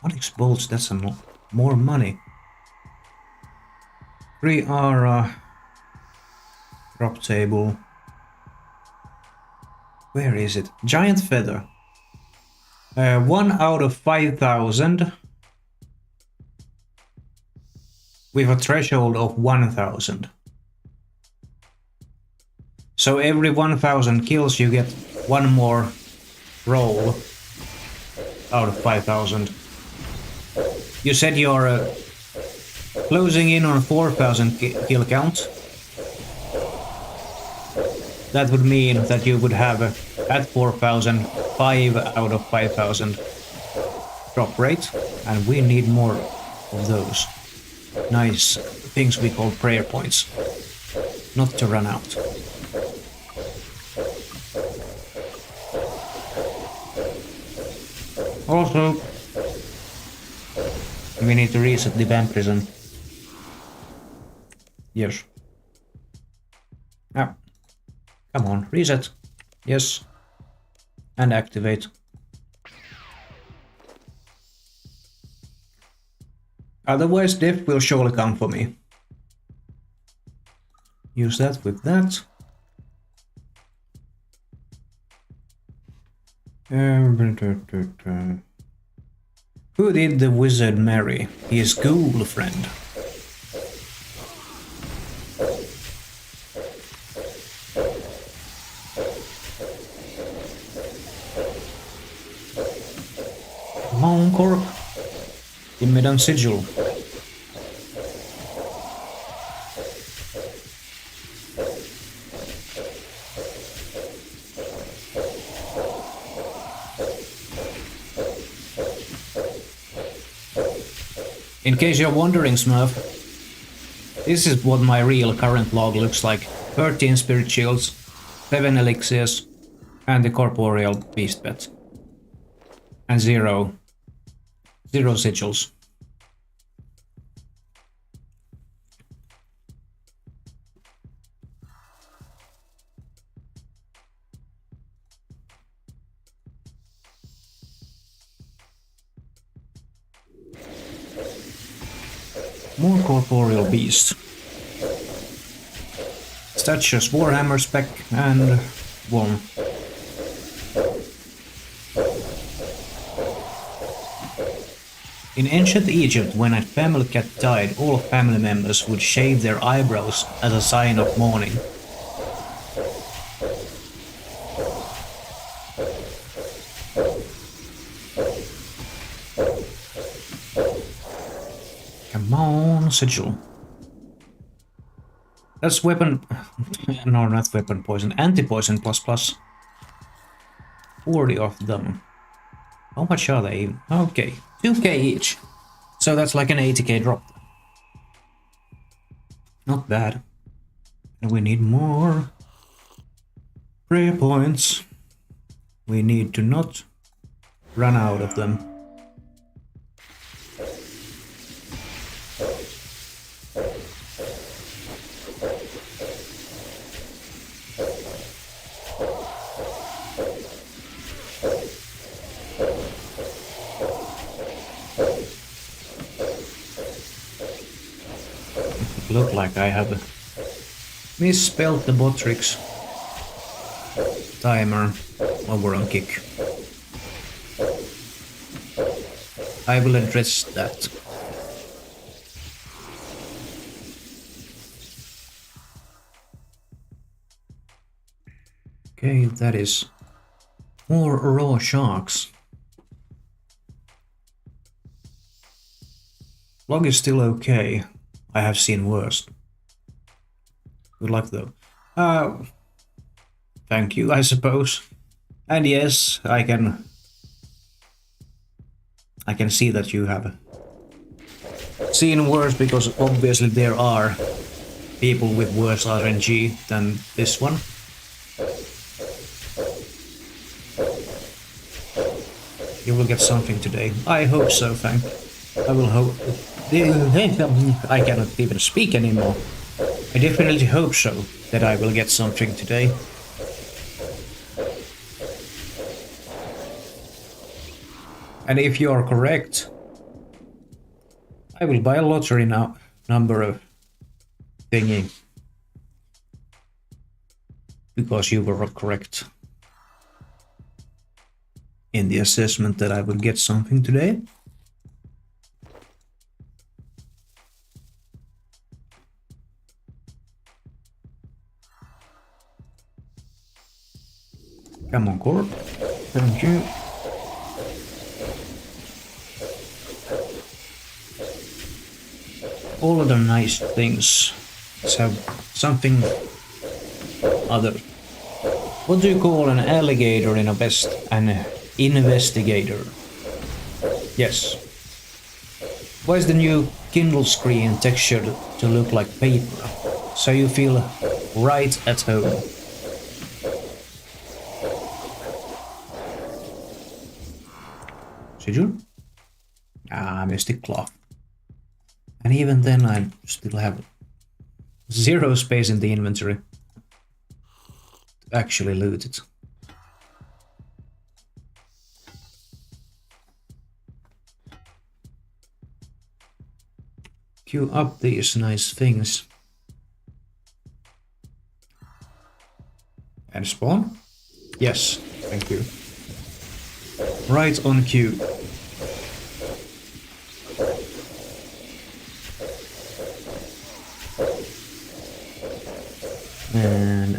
Onyx bolts, that's a more money. 3 drop table. Where is it? Giant feather. 1 out of 5,000 with a threshold of 1,000. So every 1,000 kills you get 1 more roll out of 5,000. You said you're closing in on 4,000 kill count. That would mean that you would have at 4,000 5 out of 5,000 drop rate, and we need more of those nice things we call prayer points, not to run out. Also, we need to reset the vamp prison. Yes. Ah. Come on, reset. Yes. And activate. Otherwise, death will surely come for me. Use that with that. Who did the wizard marry? His ghoul friend. Come on, Corp. Give me them sigil. In case you're wondering, Smurf, this is what my real current log looks like. 13 spirit shields, 7 elixirs, and the corporeal beast pet. And 0 sigils. More corporeal beasts. Statues, Warhammer spec, and 1. In ancient Egypt, when a family cat died, all family members would shave their eyebrows as a sign of mourning. Come on, sigil. That's weapon... no, not weapon poison. Anti-poison ++. 40 of them. How much are they? Okay, 2k each. So that's like an 80k drop. Not bad. And we need more prayer points. We need to not run out of them. Look like I have misspelled the Botrix timer over on kick. I will address that. Okay, that is more raw sharks. Log is still okay. I have seen worse. Good luck though. Thank you, I suppose. And yes, I can see that you have seen worse, because obviously there are people with worse RNG than this one. You will get something today. I hope so, Fang. I will hope... I cannot even speak anymore. I definitely hope so, that I will get something today. And if you are correct, I will buy a lottery now number of thingy. Because you were correct in the assessment that I will get something today. Come on, Corp. Thank you. All other nice things have something other. What do you call an alligator in a vest? An investigator. Yes. Why is the new Kindle screen textured to look like paper? So you feel right at home. Did you? Ah, mystic cloth. And even then I still have 0 space in the inventory to actually loot it. Queue up these nice things. And spawn? Yes, thank you. Right on cue. And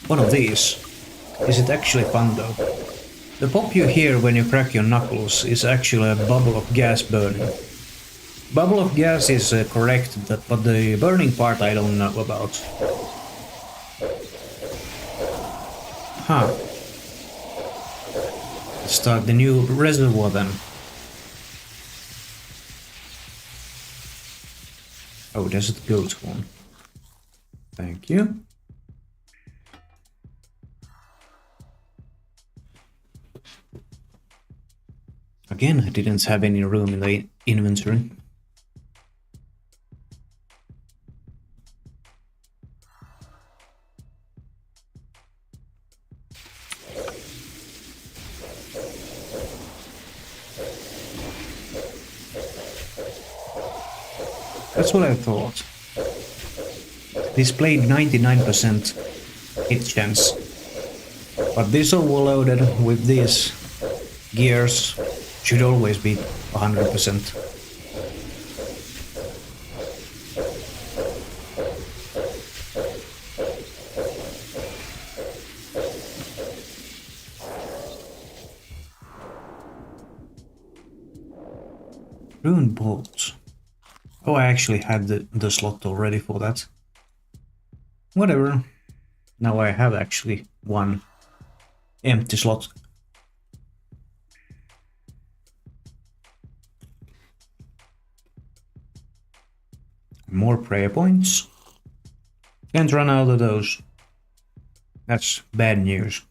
one of these. Is it actually fun though? The pop you hear when you crack your knuckles is actually a bubble of gas burning. Bubble of gas is correct, but the burning part I don't know about. Huh. Let's start the new reservoir then. Oh, there's a goat one. Thank you. Again, I didn't have any room in the inventory. That's what I thought. Displayed 99% hit chance. But this overloaded with these gears should always be 100%. Rune bolts. Oh, I actually had the slot already for that. Whatever. Now I have actually one empty slot. More prayer points. Can't run out of those. That's bad news.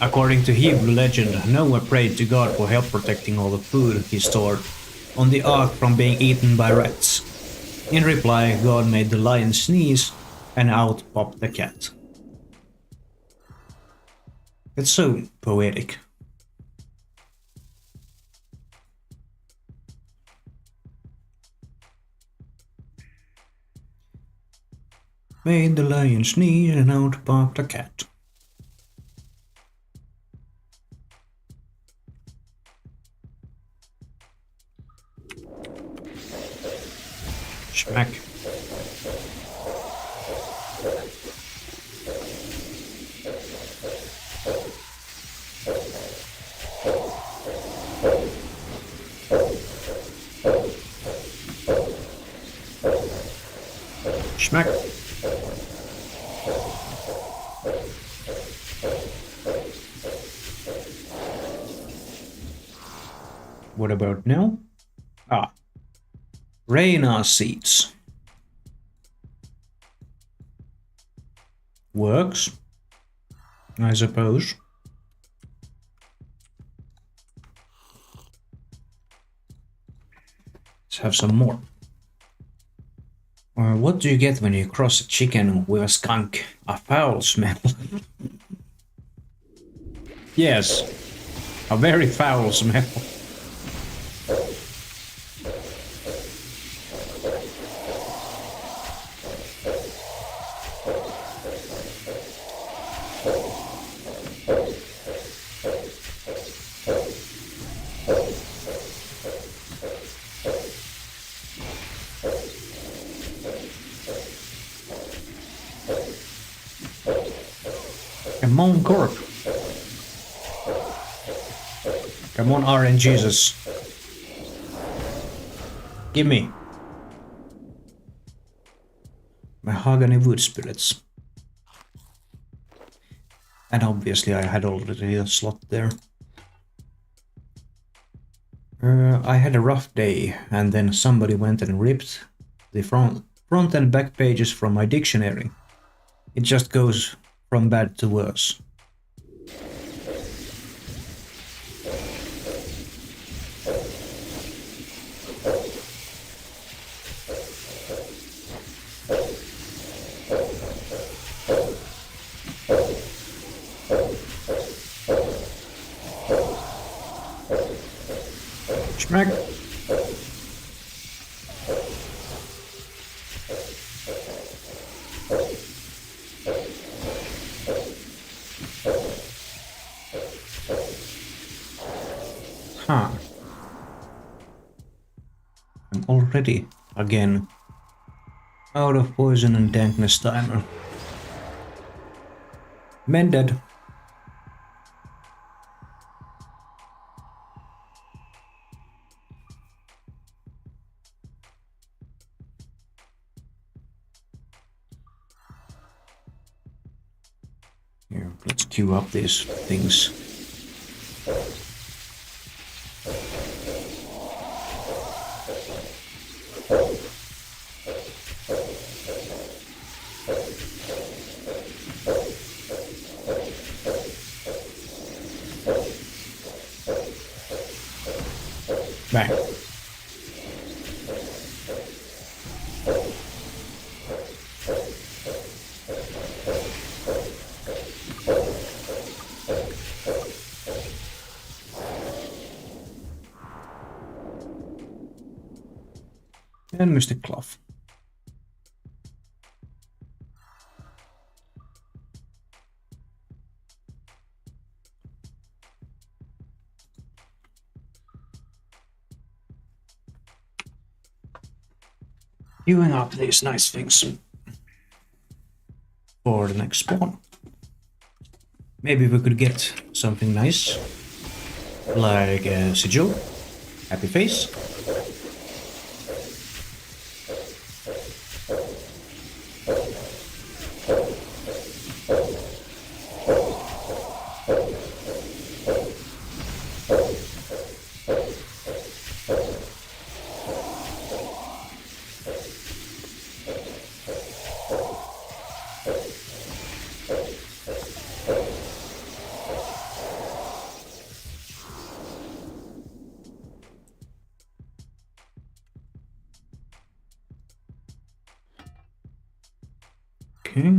According to Hebrew legend, Noah prayed to God for help protecting all the food he stored on the ark from being eaten by rats. In reply, God made the lion sneeze, and out popped the cat. It's so poetic. Made the lion sneeze, and out popped the cat. Smack. Smack. about now? Ah. Reina seeds. Works, I suppose. Let's have some more. What do you get when you cross a chicken with a skunk? A foul smell. Yes, a very foul smell. Come on, Corp. Come on, RNGesus. Gimme. Mahogany wood spirits. And obviously I had already a slot there. I had a rough day, and then somebody went and ripped the front and back pages from my dictionary. It just goes from bad to worse. Smack. Huh. I'm already, again, out of poison and dankness timer. Mended. Here, let's queue up these things. Bang. And Mystic Cloth. Queuing up these nice things for the next spawn. Maybe we could get something nice, like a sigil, happy face. Okay.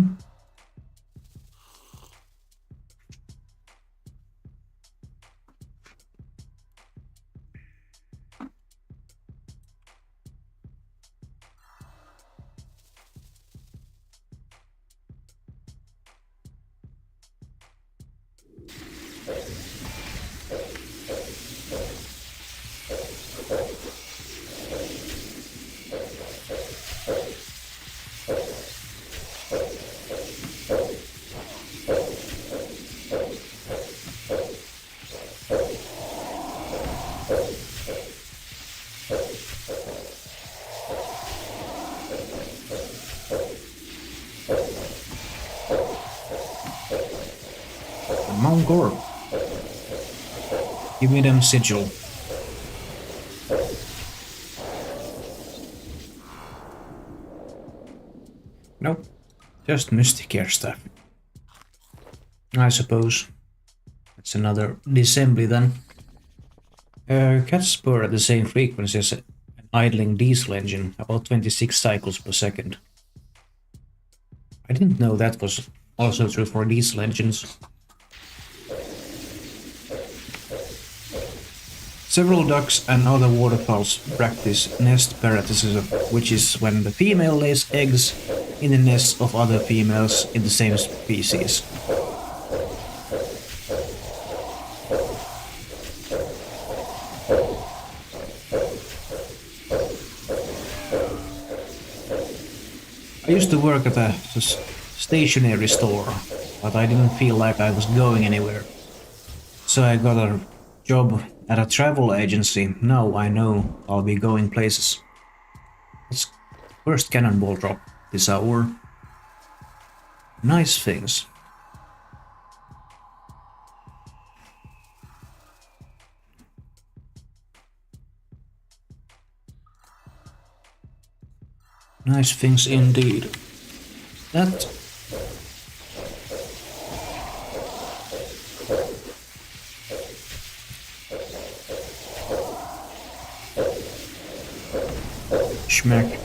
Corp. Give me them sigil. Nope. Just Mystic Air Staff. I suppose. It's another disassembly then. Cats purr at the same frequency as an idling diesel engine, about 26 cycles per second. I didn't know that was also true for diesel engines. Several ducks and other waterfowls practice nest parasitism, which is when the female lays eggs in the nests of other females in the same species. I used to work at a stationery store, but I didn't feel like I was going anywhere. So I got a job at a travel agency. Now I know I'll be going places. It's first cannonball drop this hour. Nice things. Nice things indeed. That... Schmack.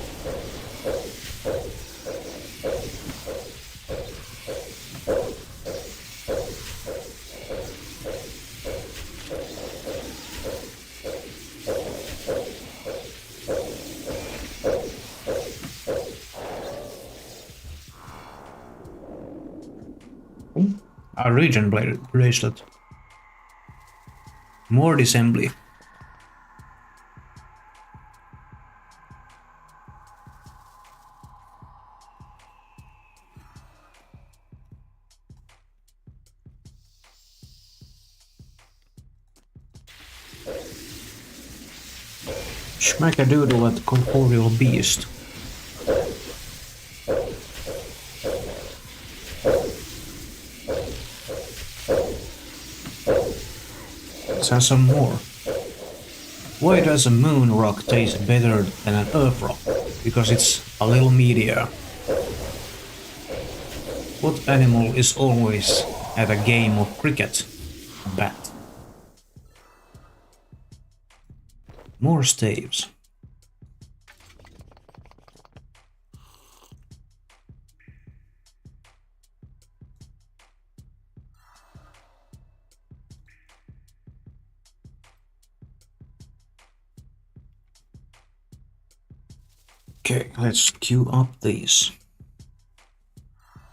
A region bracelet. More assembly. Schmackadoodle at corporeal beast. Let's have some more. Why does a moon rock taste better than an earth rock? Because it's a little meatier. What animal is always at a game of cricket? A bat. More staves. Okay, let's queue up these.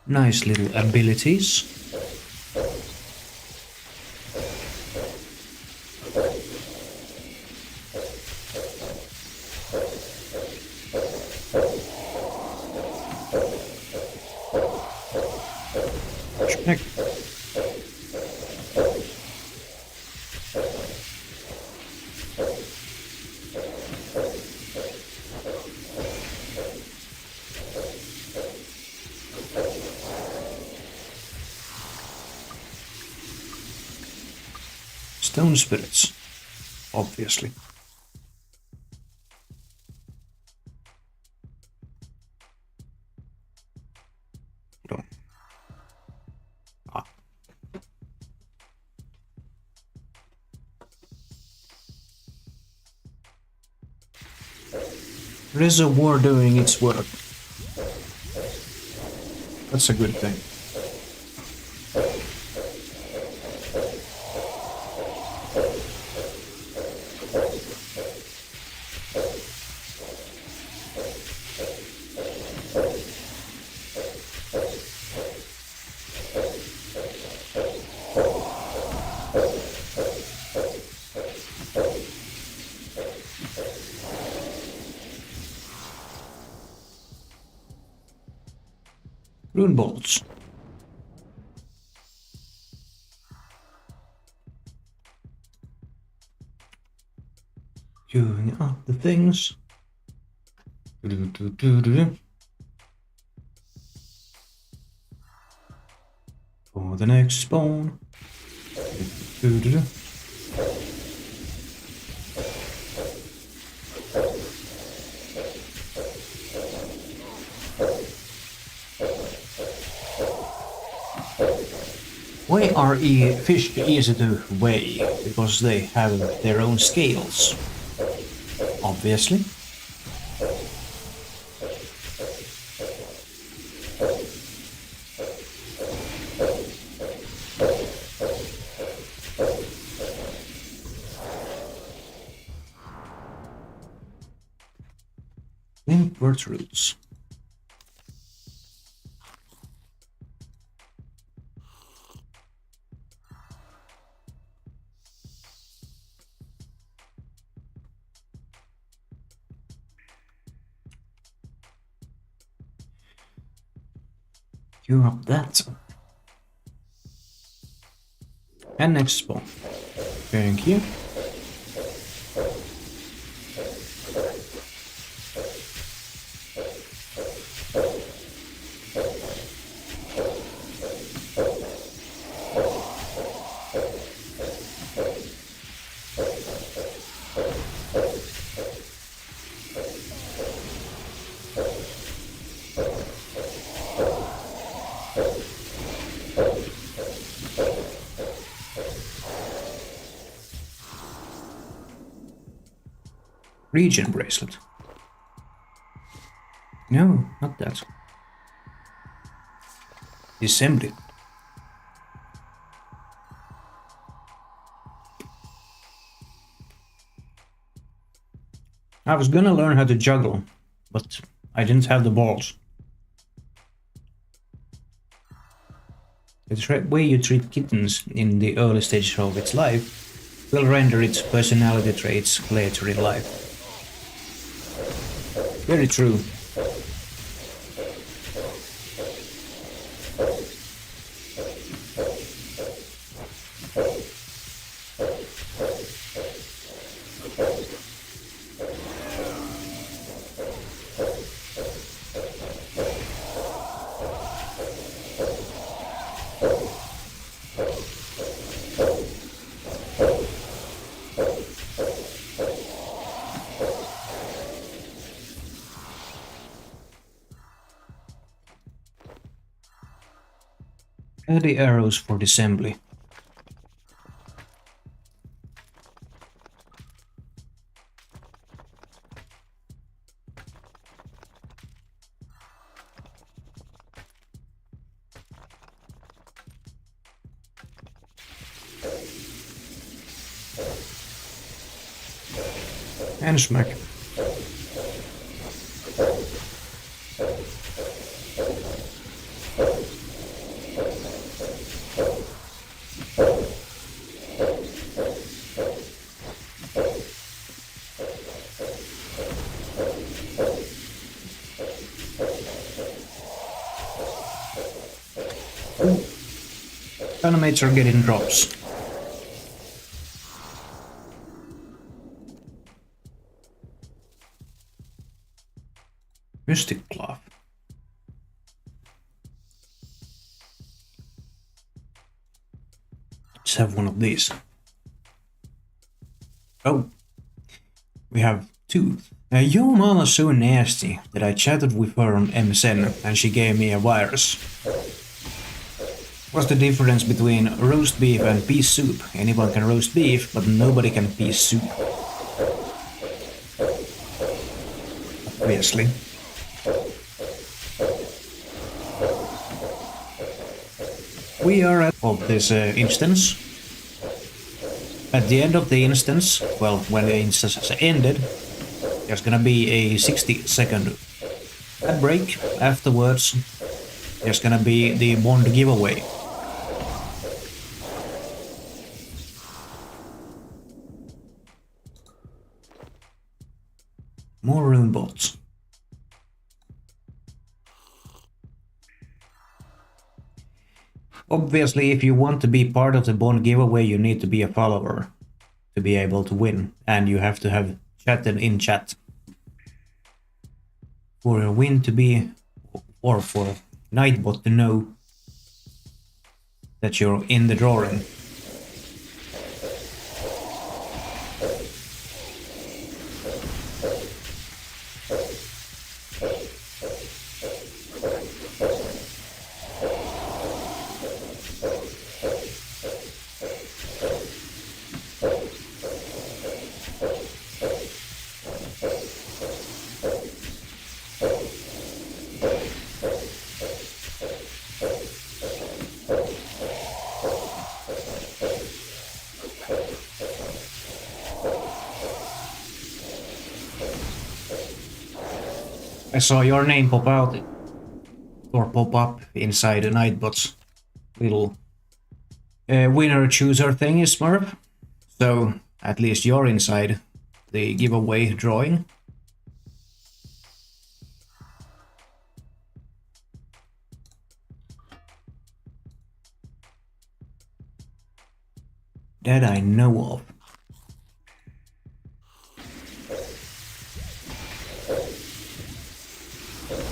Nice little abilities. Check. Stone spirits, obviously. No. Ah. Reservoir doing its work. That's a good thing. Rune bolts. Queuing up the things. For the next spawn. Why are fish easy to weigh? Because they have their own scales. Obviously. Import roots. Cure up that. And next spawn. Thank you. Region bracelet. No, not that. Assembly. I was gonna learn how to juggle, but I didn't have the balls. The way you treat kittens in the early stages of its life will render its personality traits later in life. Very true. The arrows for the assembly. And smack. Animates are getting drops. Mystic cloth. Let's have one of these. Oh, we have two. Your mama's so nasty that I chatted with her on MSN and she gave me a virus. What's the difference between roast beef and pea soup? Anyone can roast beef, but nobody can pea soup. Obviously. We are at of this instance. At the end of the instance, well, when the instance has ended, there's gonna be a 60-second ad break. Afterwards, there's gonna be the bond giveaway. More rune bots. Obviously, if you want to be part of the bond giveaway, you need to be a follower to be able to win, and you have to have chatted in chat. For a win to be, or for Nightbot to know that you're in the drawing. I saw your name pop out or pop up inside the Nightbot's little winner chooser thingy, Smurf. So at least you're inside the giveaway drawing. That I know of.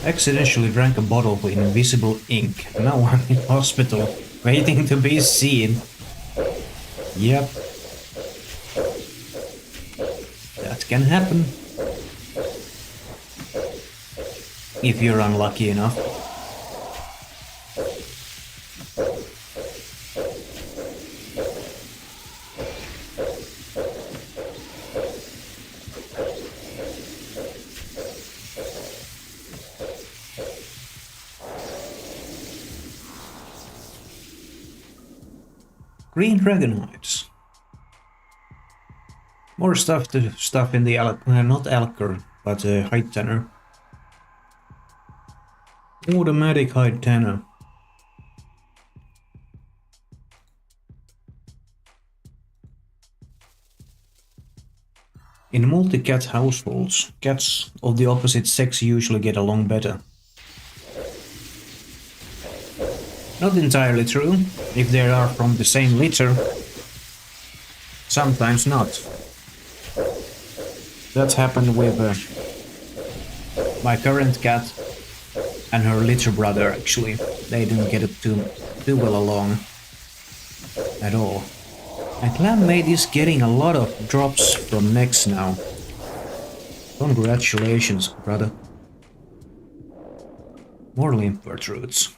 Accidentally drank a bottle with invisible ink. Now I'm in hospital, waiting to be seen. Yep. That can happen. If you're unlucky enough. Green Dragon Hides. More stuff in the not Alker, but Hide Tanner. Automatic Hide Tanner. In multi-cat households, cats of the opposite sex usually get along better. Not entirely true. If they are from the same litter, sometimes not. That happened with my current cat and her litter brother, actually. They didn't get it too well along at all. And Clanmate is getting a lot of drops from necks now. Congratulations, brother. More lymph roots.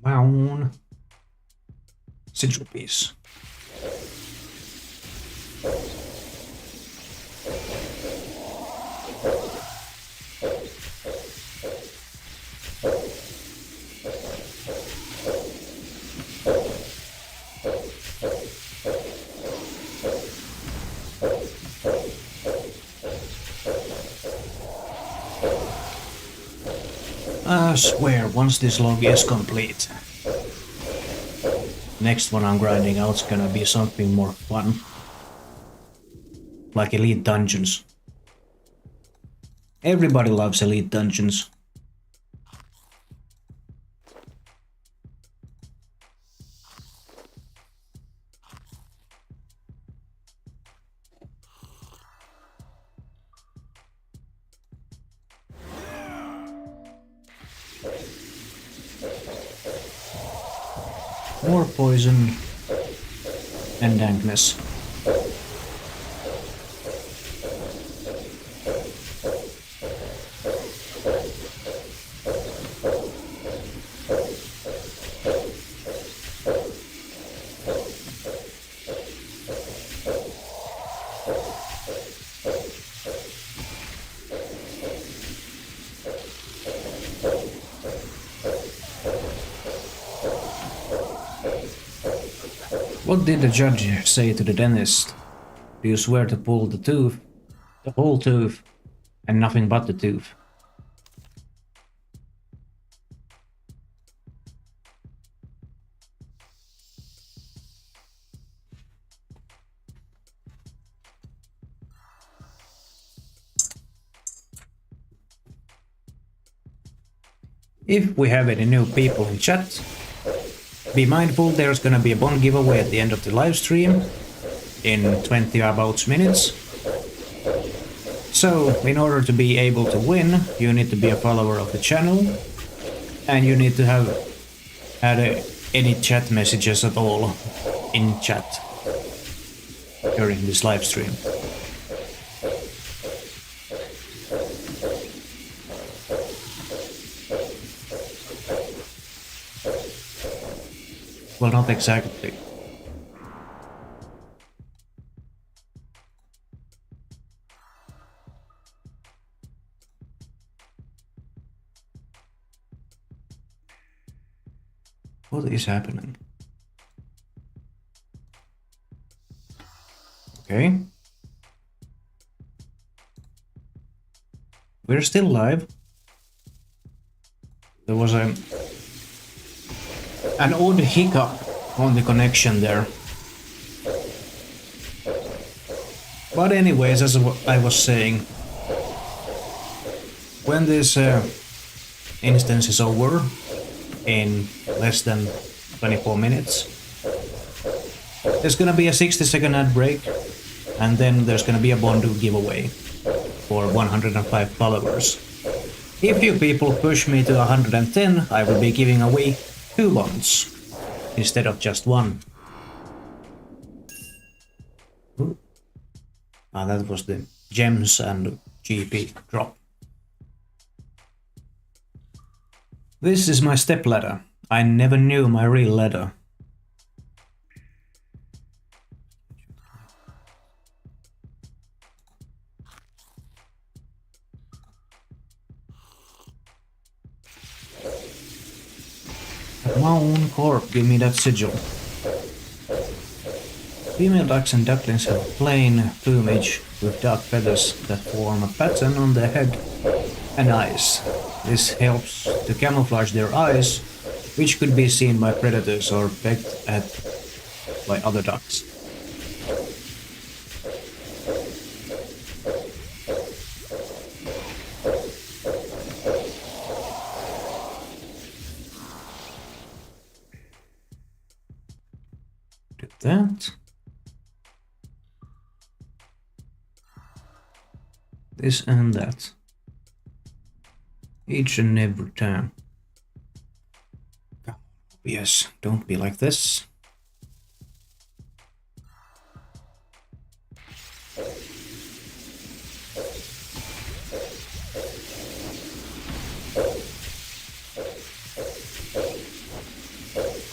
Down. Sigil piece. I swear, once this log is complete, next one I'm grinding out's gonna be something more fun. Like Elite Dungeons. Everybody loves Elite Dungeons. More poison and dankness. What did the judge say to the dentist? Do you swear to pull the tooth, the whole tooth, and nothing but the tooth? If we have any new people in chat, be mindful there's gonna be a bond giveaway at the end of the live stream in 20 about minutes. So, in order to be able to win, you need to be a follower of the channel and you need to have had any chat messages at all in chat during this live stream. Well, not exactly. What is happening? Okay. We're still live. There was an odd hiccup on the connection there. But anyways, as I was saying, when this instance is over in less than 24 minutes, there's gonna be a 60-second ad break, and then there's gonna be a Bondu giveaway for 105 followers. If you people push me to 110, I will be giving away 2 bonds instead of just 1. Ooh. Ah, that was the gems and GP drop. This is my step ladder. I never knew my real ladder. Come on, Corp, give me that sigil. Female ducks and ducklings have plain plumage with dark feathers that form a pattern on their head and eyes. This helps to camouflage their eyes, which could be seen by predators or pecked at by other ducks. Do that. This and that. Each and every time. Yes, don't be like this.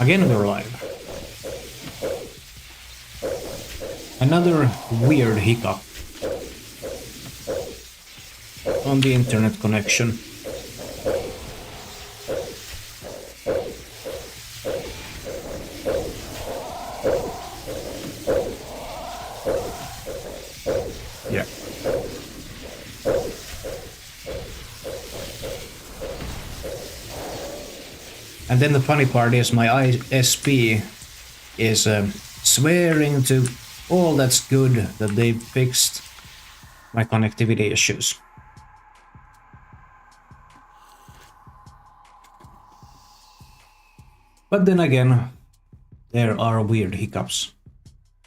Again we're live. Another weird hiccup on the internet connection. Yeah. And then the funny part is my ISP is swearing to all that's good that they've fixed my connectivity issues. But then again, there are weird hiccups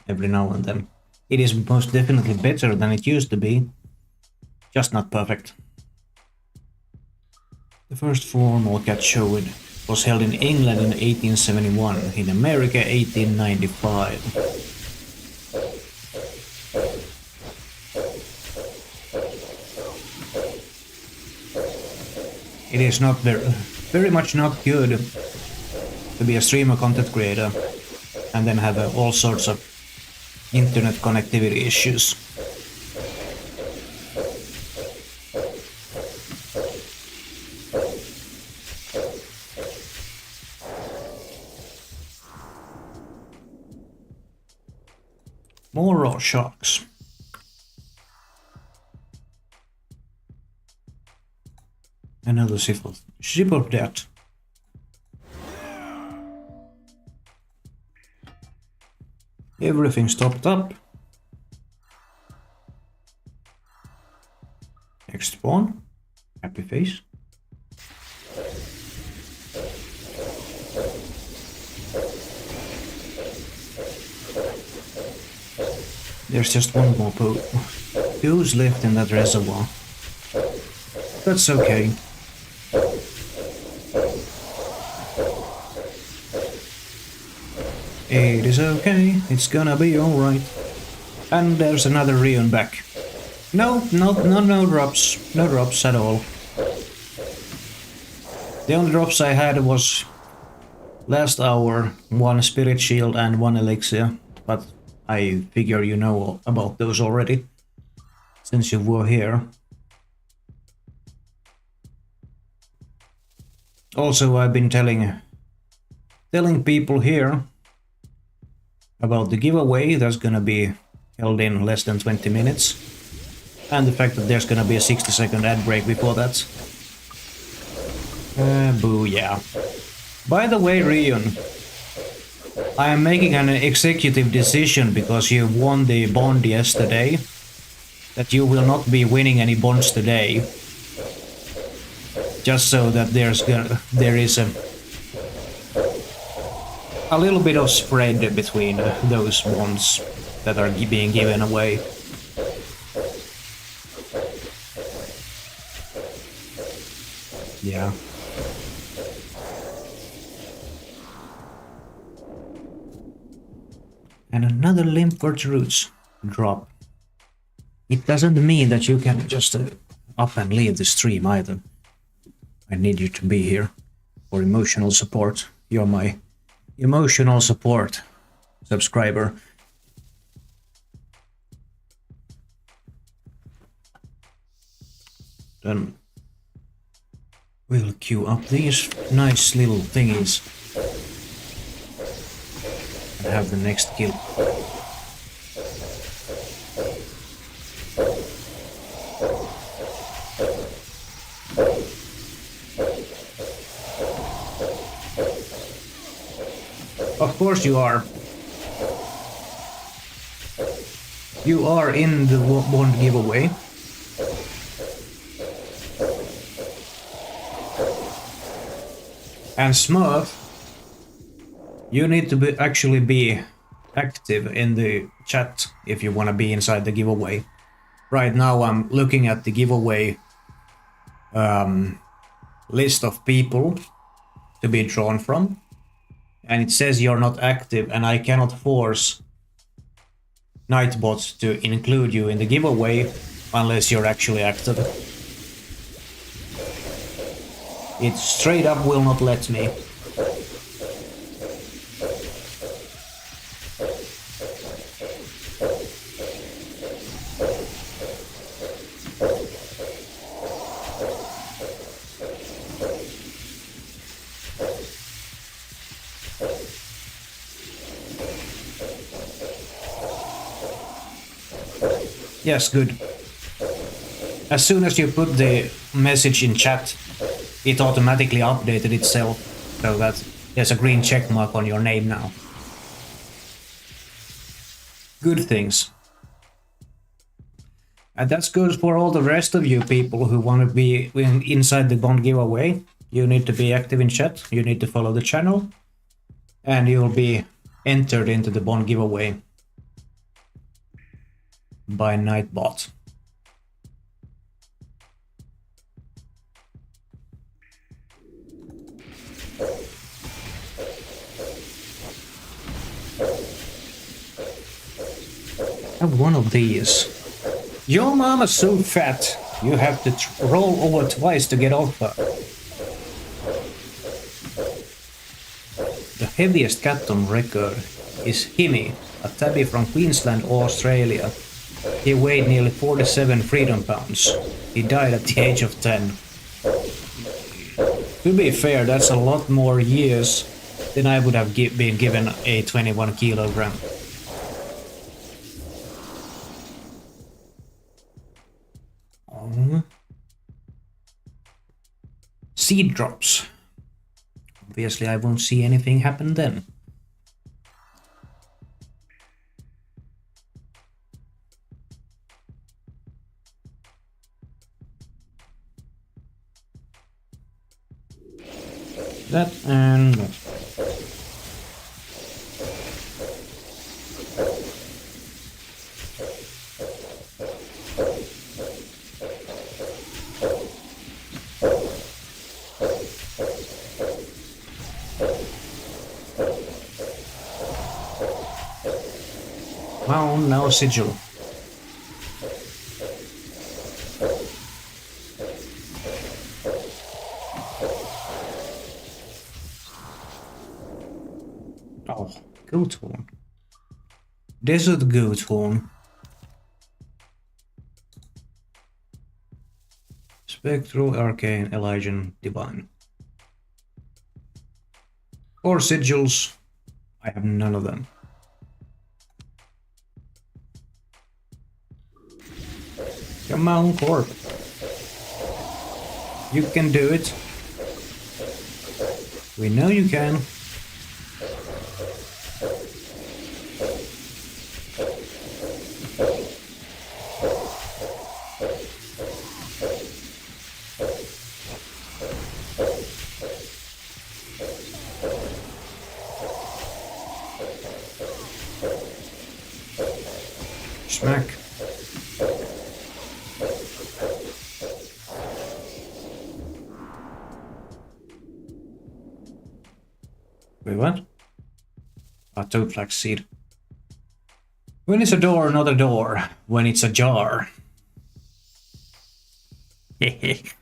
every now and then. It is most definitely better than it used to be, just not perfect. The first formal cat show was held in England in 1871, in America 1895. It is not very much not good to be a streamer content creator and then have all sorts of internet connectivity issues. More raw sharks. Another ship of death. Everything stopped up. Next spawn. Happy face. There's just one more goose left in that reservoir. That's okay. It is okay, it's gonna be alright. And there's another Rion back. No drops. No drops at all. The only drops I had was last hour, 1 spirit shield and 1 elixir, but I figure you know about those already, since you were here. Also, I've been telling telling people here about the giveaway that's gonna be held in less than 20 minutes. And the fact that there's gonna be a 60-second ad break before that. Boo, yeah. By the way, Rion, I am making an executive decision because you won the bond yesterday, that you will not be winning any bonds today. Just so that there is a little bit of spread between those bonds that are being given away. Yeah. And another Limpert Roots drop. It doesn't mean that you can just up and leave the stream either. I need you to be here for emotional support. You're my emotional support subscriber. Then we'll queue up these nice little thingies and have the next kill. Of course you are. You are in the bond giveaway. And Smurf, you need to actually be active in the chat if you want to be inside the giveaway. Right now I'm looking at the giveaway list of people to be drawn from. And it says you're not active, and I cannot force Nightbot to include you in the giveaway unless you're actually active. It straight up will not let me. Yes, good. As soon as you put the message in chat, it automatically updated itself, so that there's a green check mark on your name now. Good things. And that's good for all the rest of you people who want to be inside the bond giveaway. You need to be active in chat, you need to follow the channel, and you'll be entered into the bond giveaway by Nightbot. Have one of these. Your mama's so fat, you have to roll over twice to get off her. The heaviest cat on record is Himi, a tabby from Queensland, Australia. He weighed nearly 47 freedom pounds. He died at the age of 10. To be fair, that's a lot more years than I would have been given a 21 kilogram. Seed drops. Obviously I won't see anything happen then. That and that. Found now sigil. Oh, goat horn. Desert goat horn. Spectral, Arcane, Elysian, Divine. Or sigils. I have none of them. Come on, Corp. You can do it. We know you can. Smack. Wait, what? A toad flax seed. When it's a door, not a door. When it's a jar. Hehe.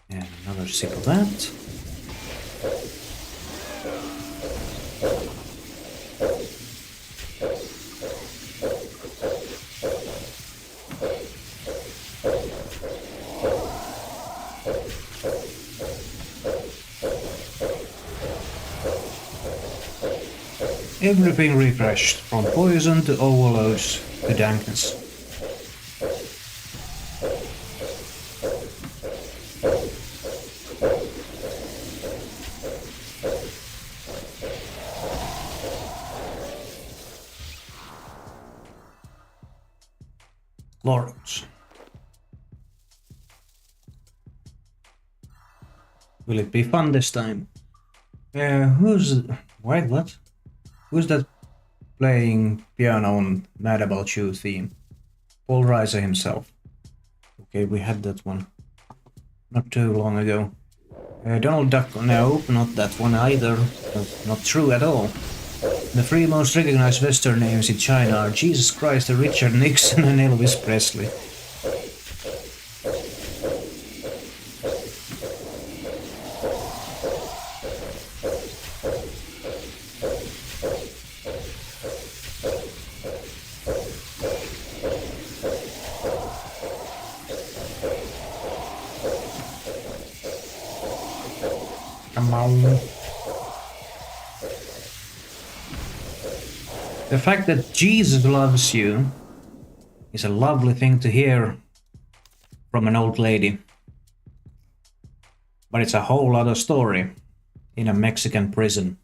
And another sip of that. Everything refreshed, from poison to overloads to dankness. Laurels. Will it be fun this time? Who's... Wait, what? Who's that playing piano on Mad About You theme? Paul Reiser himself. Okay, we had that one not too long ago. Donald Duck, no, not that one either. That's not true at all. The three most recognized Western names in China are Jesus Christ, Richard Nixon and Elvis Presley. Come on. The fact that Jesus loves you is a lovely thing to hear from an old lady. But it's a whole other story in a Mexican prison.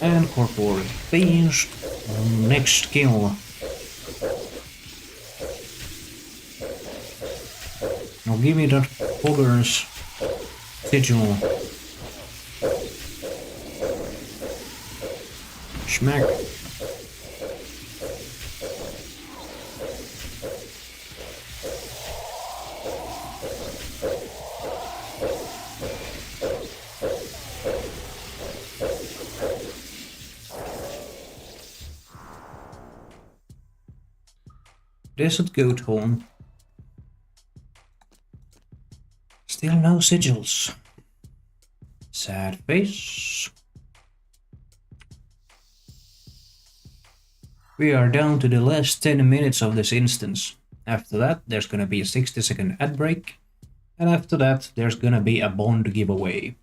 And corporeal finished. Next kill. Now give me that Pogger's sigil. Schmack. Desert goat horn. Still no sigils. Sad face. We are down to the last 10 minutes of this instance. After that, there's gonna be a 60-second ad break. And after that, there's gonna be a bond giveaway.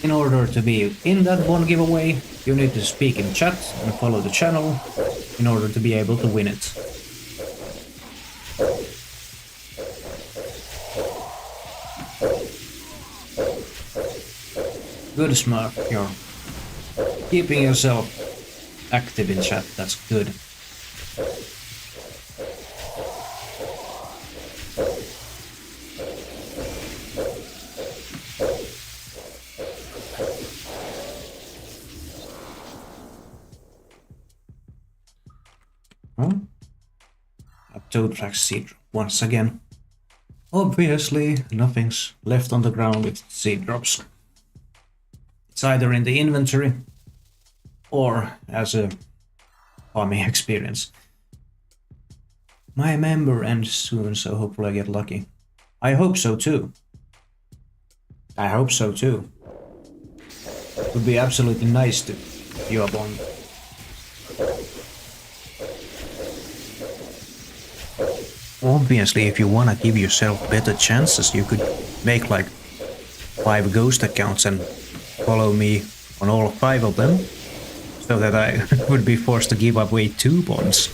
In order to be in that bond giveaway, you need to speak in chat and follow the channel in order to be able to win it. Good, Smurf. You're keeping yourself active in chat. That's good. A toad flax seed once again. Obviously, nothing's left on the ground with seed drops. It's either in the inventory or as a farming experience. My member ends soon, so hopefully I get lucky. I hope so too. I hope so too. It would be absolutely nice to you up on. Obviously, if you wanna give yourself better chances, you could make like 5 ghost accounts and follow me on all 5 of them, so that I would be forced to give away 2 bonds.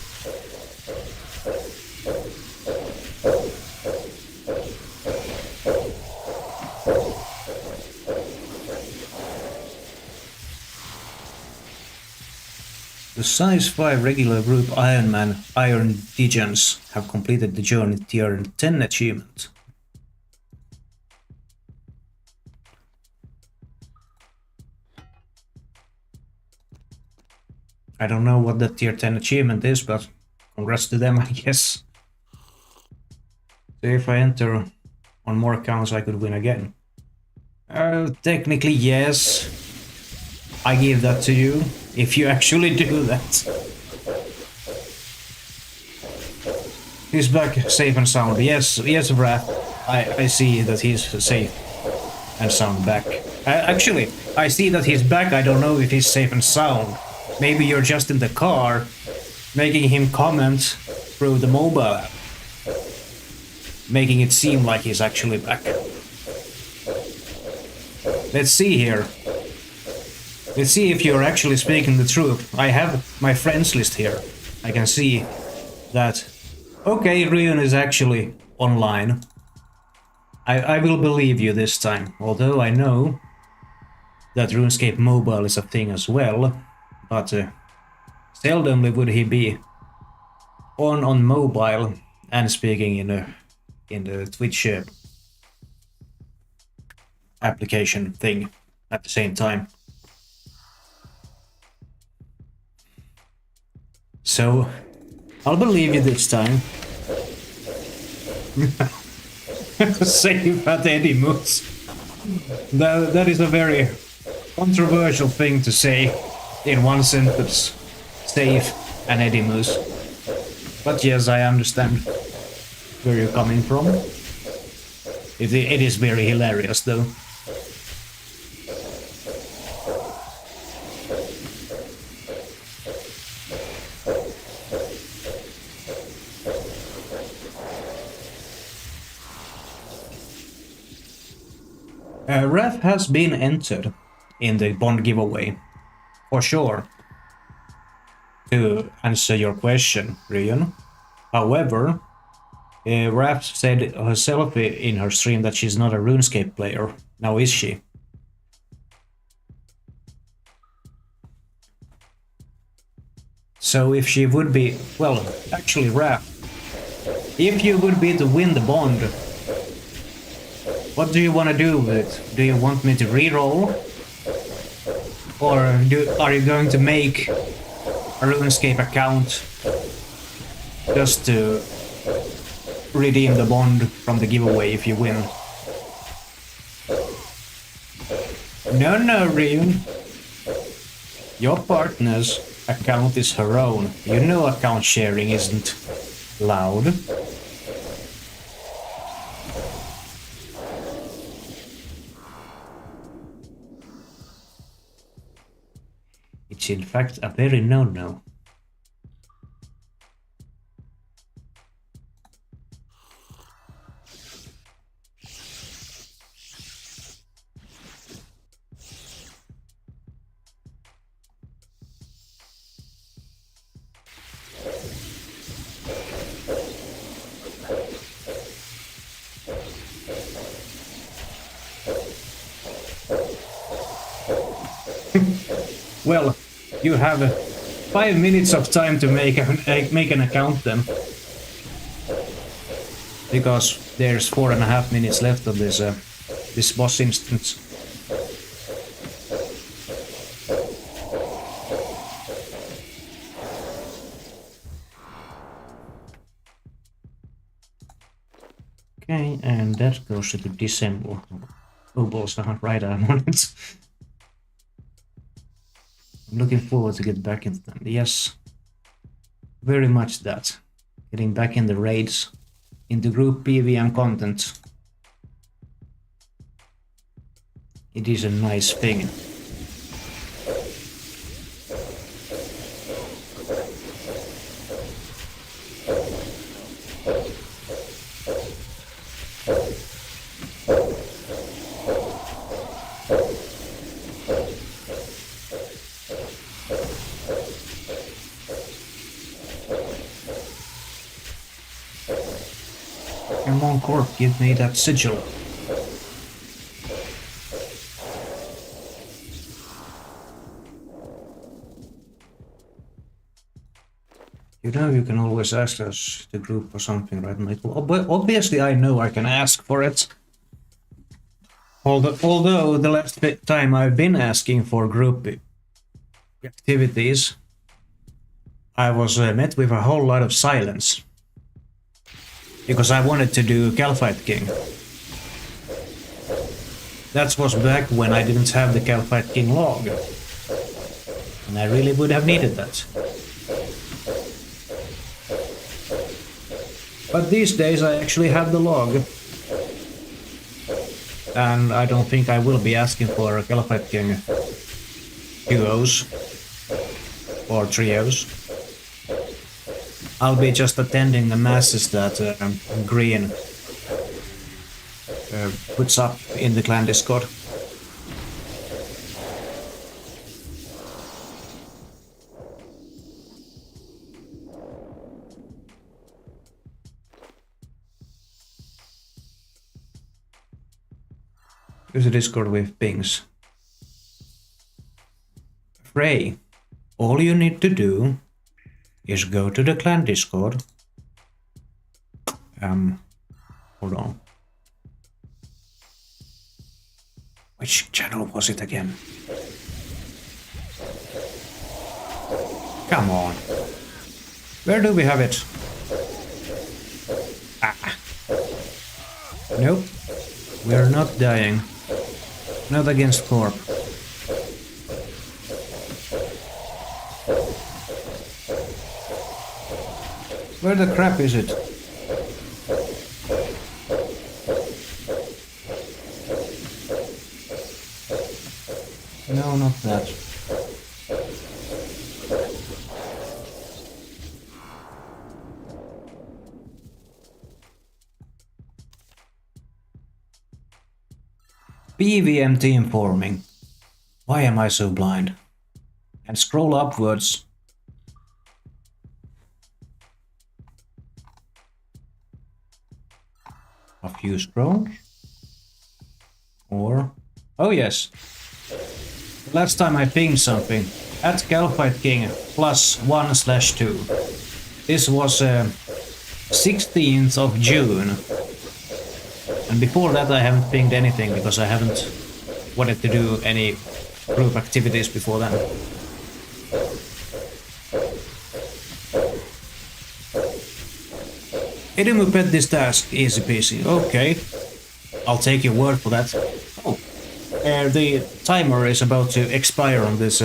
The size 5 regular group Ironman Iron Degens have completed the journey tier 10 achievement. I don't know what the tier 10 achievement is, but congrats to them, I guess. So if I enter on more accounts, I could win again. Technically, yes. I give that to you, if you actually do that. He's back safe and sound. Yes, Wrath. I see that he's safe and sound back. Actually, I see that he's back. I don't know if he's safe and sound. Maybe you're just in the car, making him comment through the mobile app, making it seem like he's actually back. Let's see here. Let's see if you're actually speaking the truth. I have my friends list here. I can see that. Okay, Ryun is actually online. I will believe you this time, although I know that RuneScape Mobile is a thing as well, but seldomly would he be on mobile and speaking in the Twitch application thing at the same time. So I'll believe you this time. Save at Eddie Moose. That is a very controversial thing to say in one sentence. Save an Eddie Moose. But yes, I understand where you're coming from. It is very hilarious though. Ref has been entered in the bond giveaway, for sure, to answer your question, Ryun. However, Raf said herself in her stream that she's not a RuneScape player. Now is she? So if she would be... Well, actually, Raf, if you would be to win the bond, what do you want to do with it? Do you want me to reroll? Or are you going to make a RuneScape account just to redeem the bond from the giveaway if you win? No, Ryun. Your partner's account is her own. You know account sharing isn't allowed. It's in fact a very no-no. Well, you have 5 minutes of time to make an account then. Because there's 4.5 minutes left of this this boss instance. Okay, and that goes to disassemble. Oh balls, right, I'm on it. I'm looking forward to get back into them. Yes, very much that. getting back in the raids, into group PVM content. It is a nice thing. Come on, Corp, give me that sigil. You know, you can always ask us the group for something, right, Michael? Obviously, I know I can ask for it. Although the last time I've been asking for group activities, I was met with a whole lot of silence. Because I wanted to do Calphite King. That was back when I didn't have the Calphite King log. And I really would have needed that. But these days I actually have the log. And I don't think I will be asking for Calphite King duos or trios. I'll be just attending the masses that Green puts up in the clan Discord. Use the Discord with pings. Frey, all you need to do is go to the clan Discord. Hold on. Which channel was it again? Come on. Where do we have it? Ah. Nope. We're not dying. Not against Corp. Where the crap is it? No, not that. PVM team forming. Why am I so blind? And scroll upwards. A few scrolls. Or... oh yes. Last time I pinged something. At Calphite King +1/2. This was 16th of June. And before that I haven't pinged anything because I haven't wanted to do any group activities before then. Idimu pet this task, easy peasy. Okay. I'll take your word for that. Oh. The timer is about to expire on this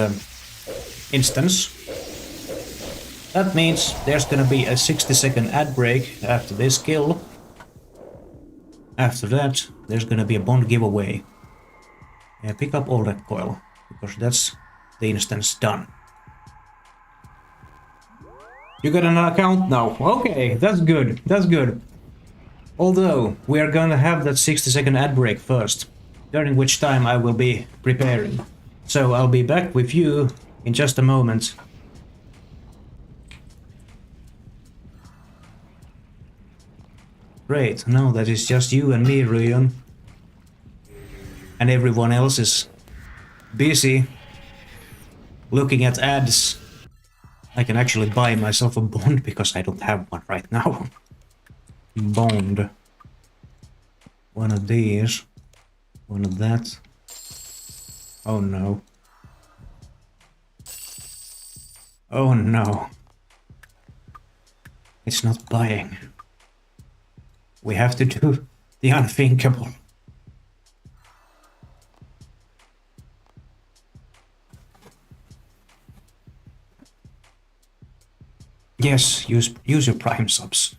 instance. That means there's gonna be a 60-second ad break after this kill. After that, there's gonna be a bond giveaway. Pick up all that coil, because that's the instance done. You got an account now. Okay, that's good. That's good. Although, we are gonna have that 60-second ad break first, during which time I will be preparing. So I'll be back with you in just a moment. Great, no, that is just you and me, Ryan. And everyone else is busy looking at ads. I can actually buy myself a bond because I don't have one right now. Bond. One of these. One of that. Oh no. Oh no. It's not buying. We have to do the unthinkable. Yes, use your Prime subs.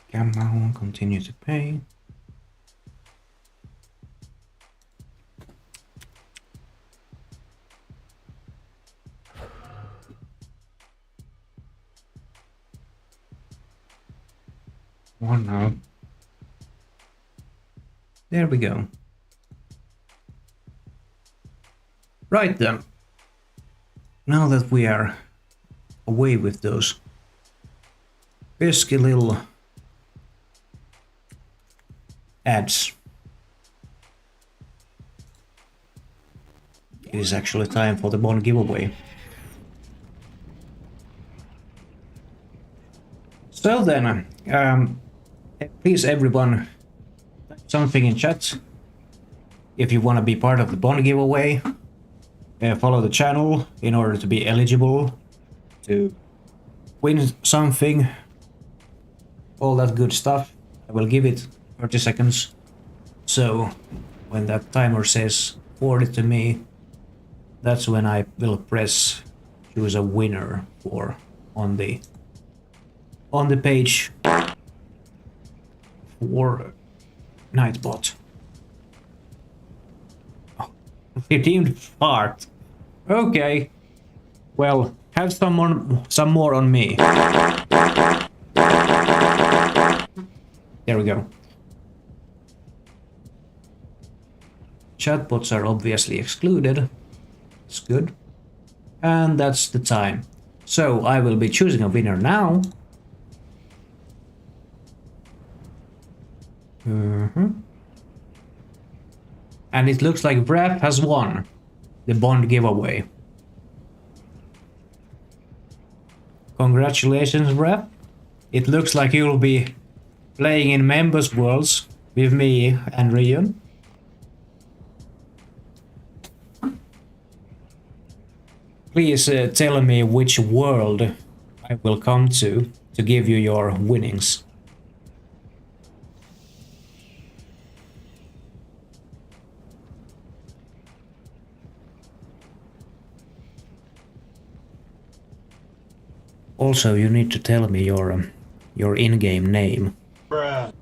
Gamma continue to pay. One now. There we go. Right then. Now that we are away with those pesky little ads, it is actually time for the bond giveaway. So then, please everyone, type something in chat if you want to be part of the bond giveaway. Follow the channel in order to be eligible to win something. All that good stuff. I will give it 30 seconds. So when that timer says 40 to me, that's when I will press choose a winner for on the page for Nightbot. Oh, redeemed fart. Okay. Well, have some more on me. There we go. Chatbots are obviously excluded. It's good. And that's the time. So I will be choosing a winner now. And it looks like Brad has won the bond giveaway. Congratulations, Brad. It looks like you'll be playing in Members Worlds with me and Rion. Please tell me which world I will come to give you your winnings. Also, you need to tell me your in-game name. Bruh.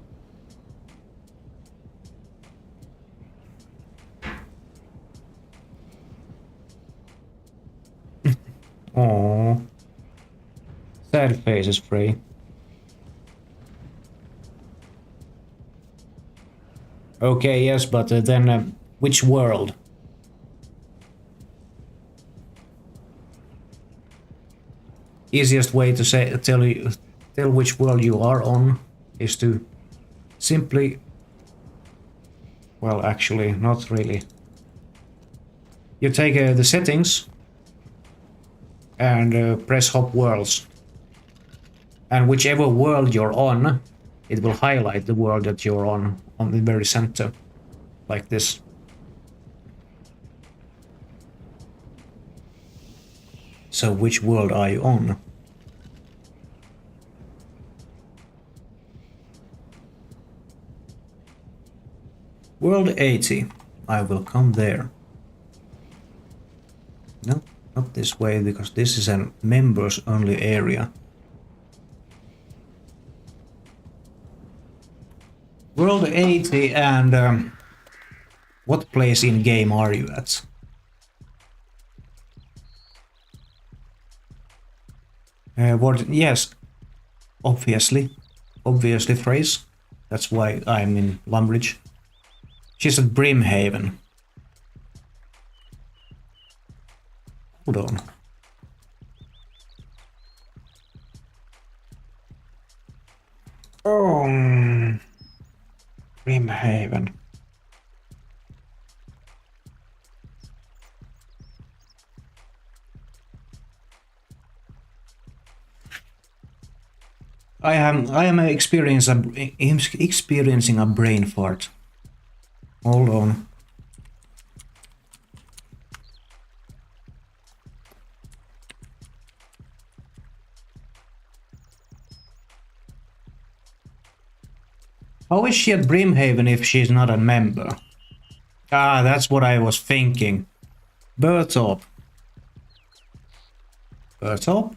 Aww. Sad faces, Frey. Okay, yes, but then which world? Easiest way to tell which world you are on is to simply, well, actually, not really. You take the settings and press Hop Worlds, and whichever world you're on, it will highlight the world that you're on the very center, like this. So which world are you on? World 80. I will come there. No, not this way, because this is a members only area. World 80, and what place in game are you at? Yes, obviously phrase. That's why I'm in Lumbridge. She's at Brimhaven. Hold on. Oh, Brimhaven. I am experiencing a brain fart. Hold on. How is she at Brimhaven if she's not a member? Ah, that's what I was thinking. Bertorp. Bertorp?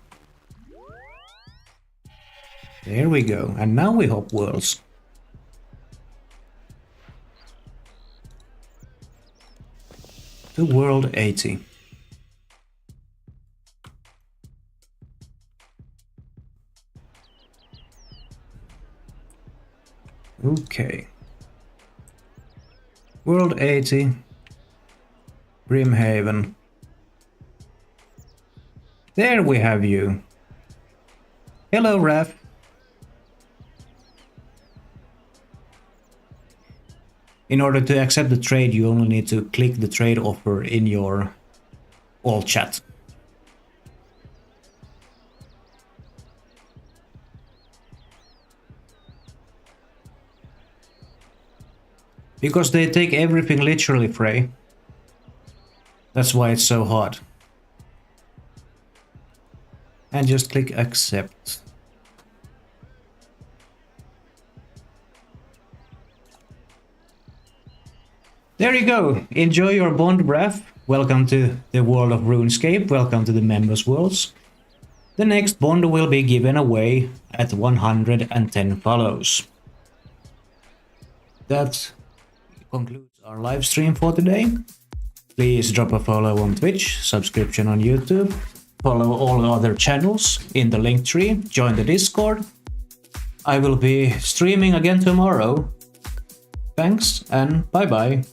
There we go. And now we hop worlds. To world 80. Okay. World 80. Brimhaven. There we have you. Hello, Raf. In order to accept the trade, you only need to click the trade offer in your all chat. Because they take everything literally, Frey. That's why it's so hard. And just click accept. There you go. Enjoy your bond breath. Welcome to the world of RuneScape. Welcome to the members worlds. The next bond will be given away at 110 follows. That concludes our live stream for today. Please drop a follow on Twitch, subscription on YouTube, follow all other channels in the link tree, join the Discord. I will be streaming again tomorrow. Thanks and bye bye.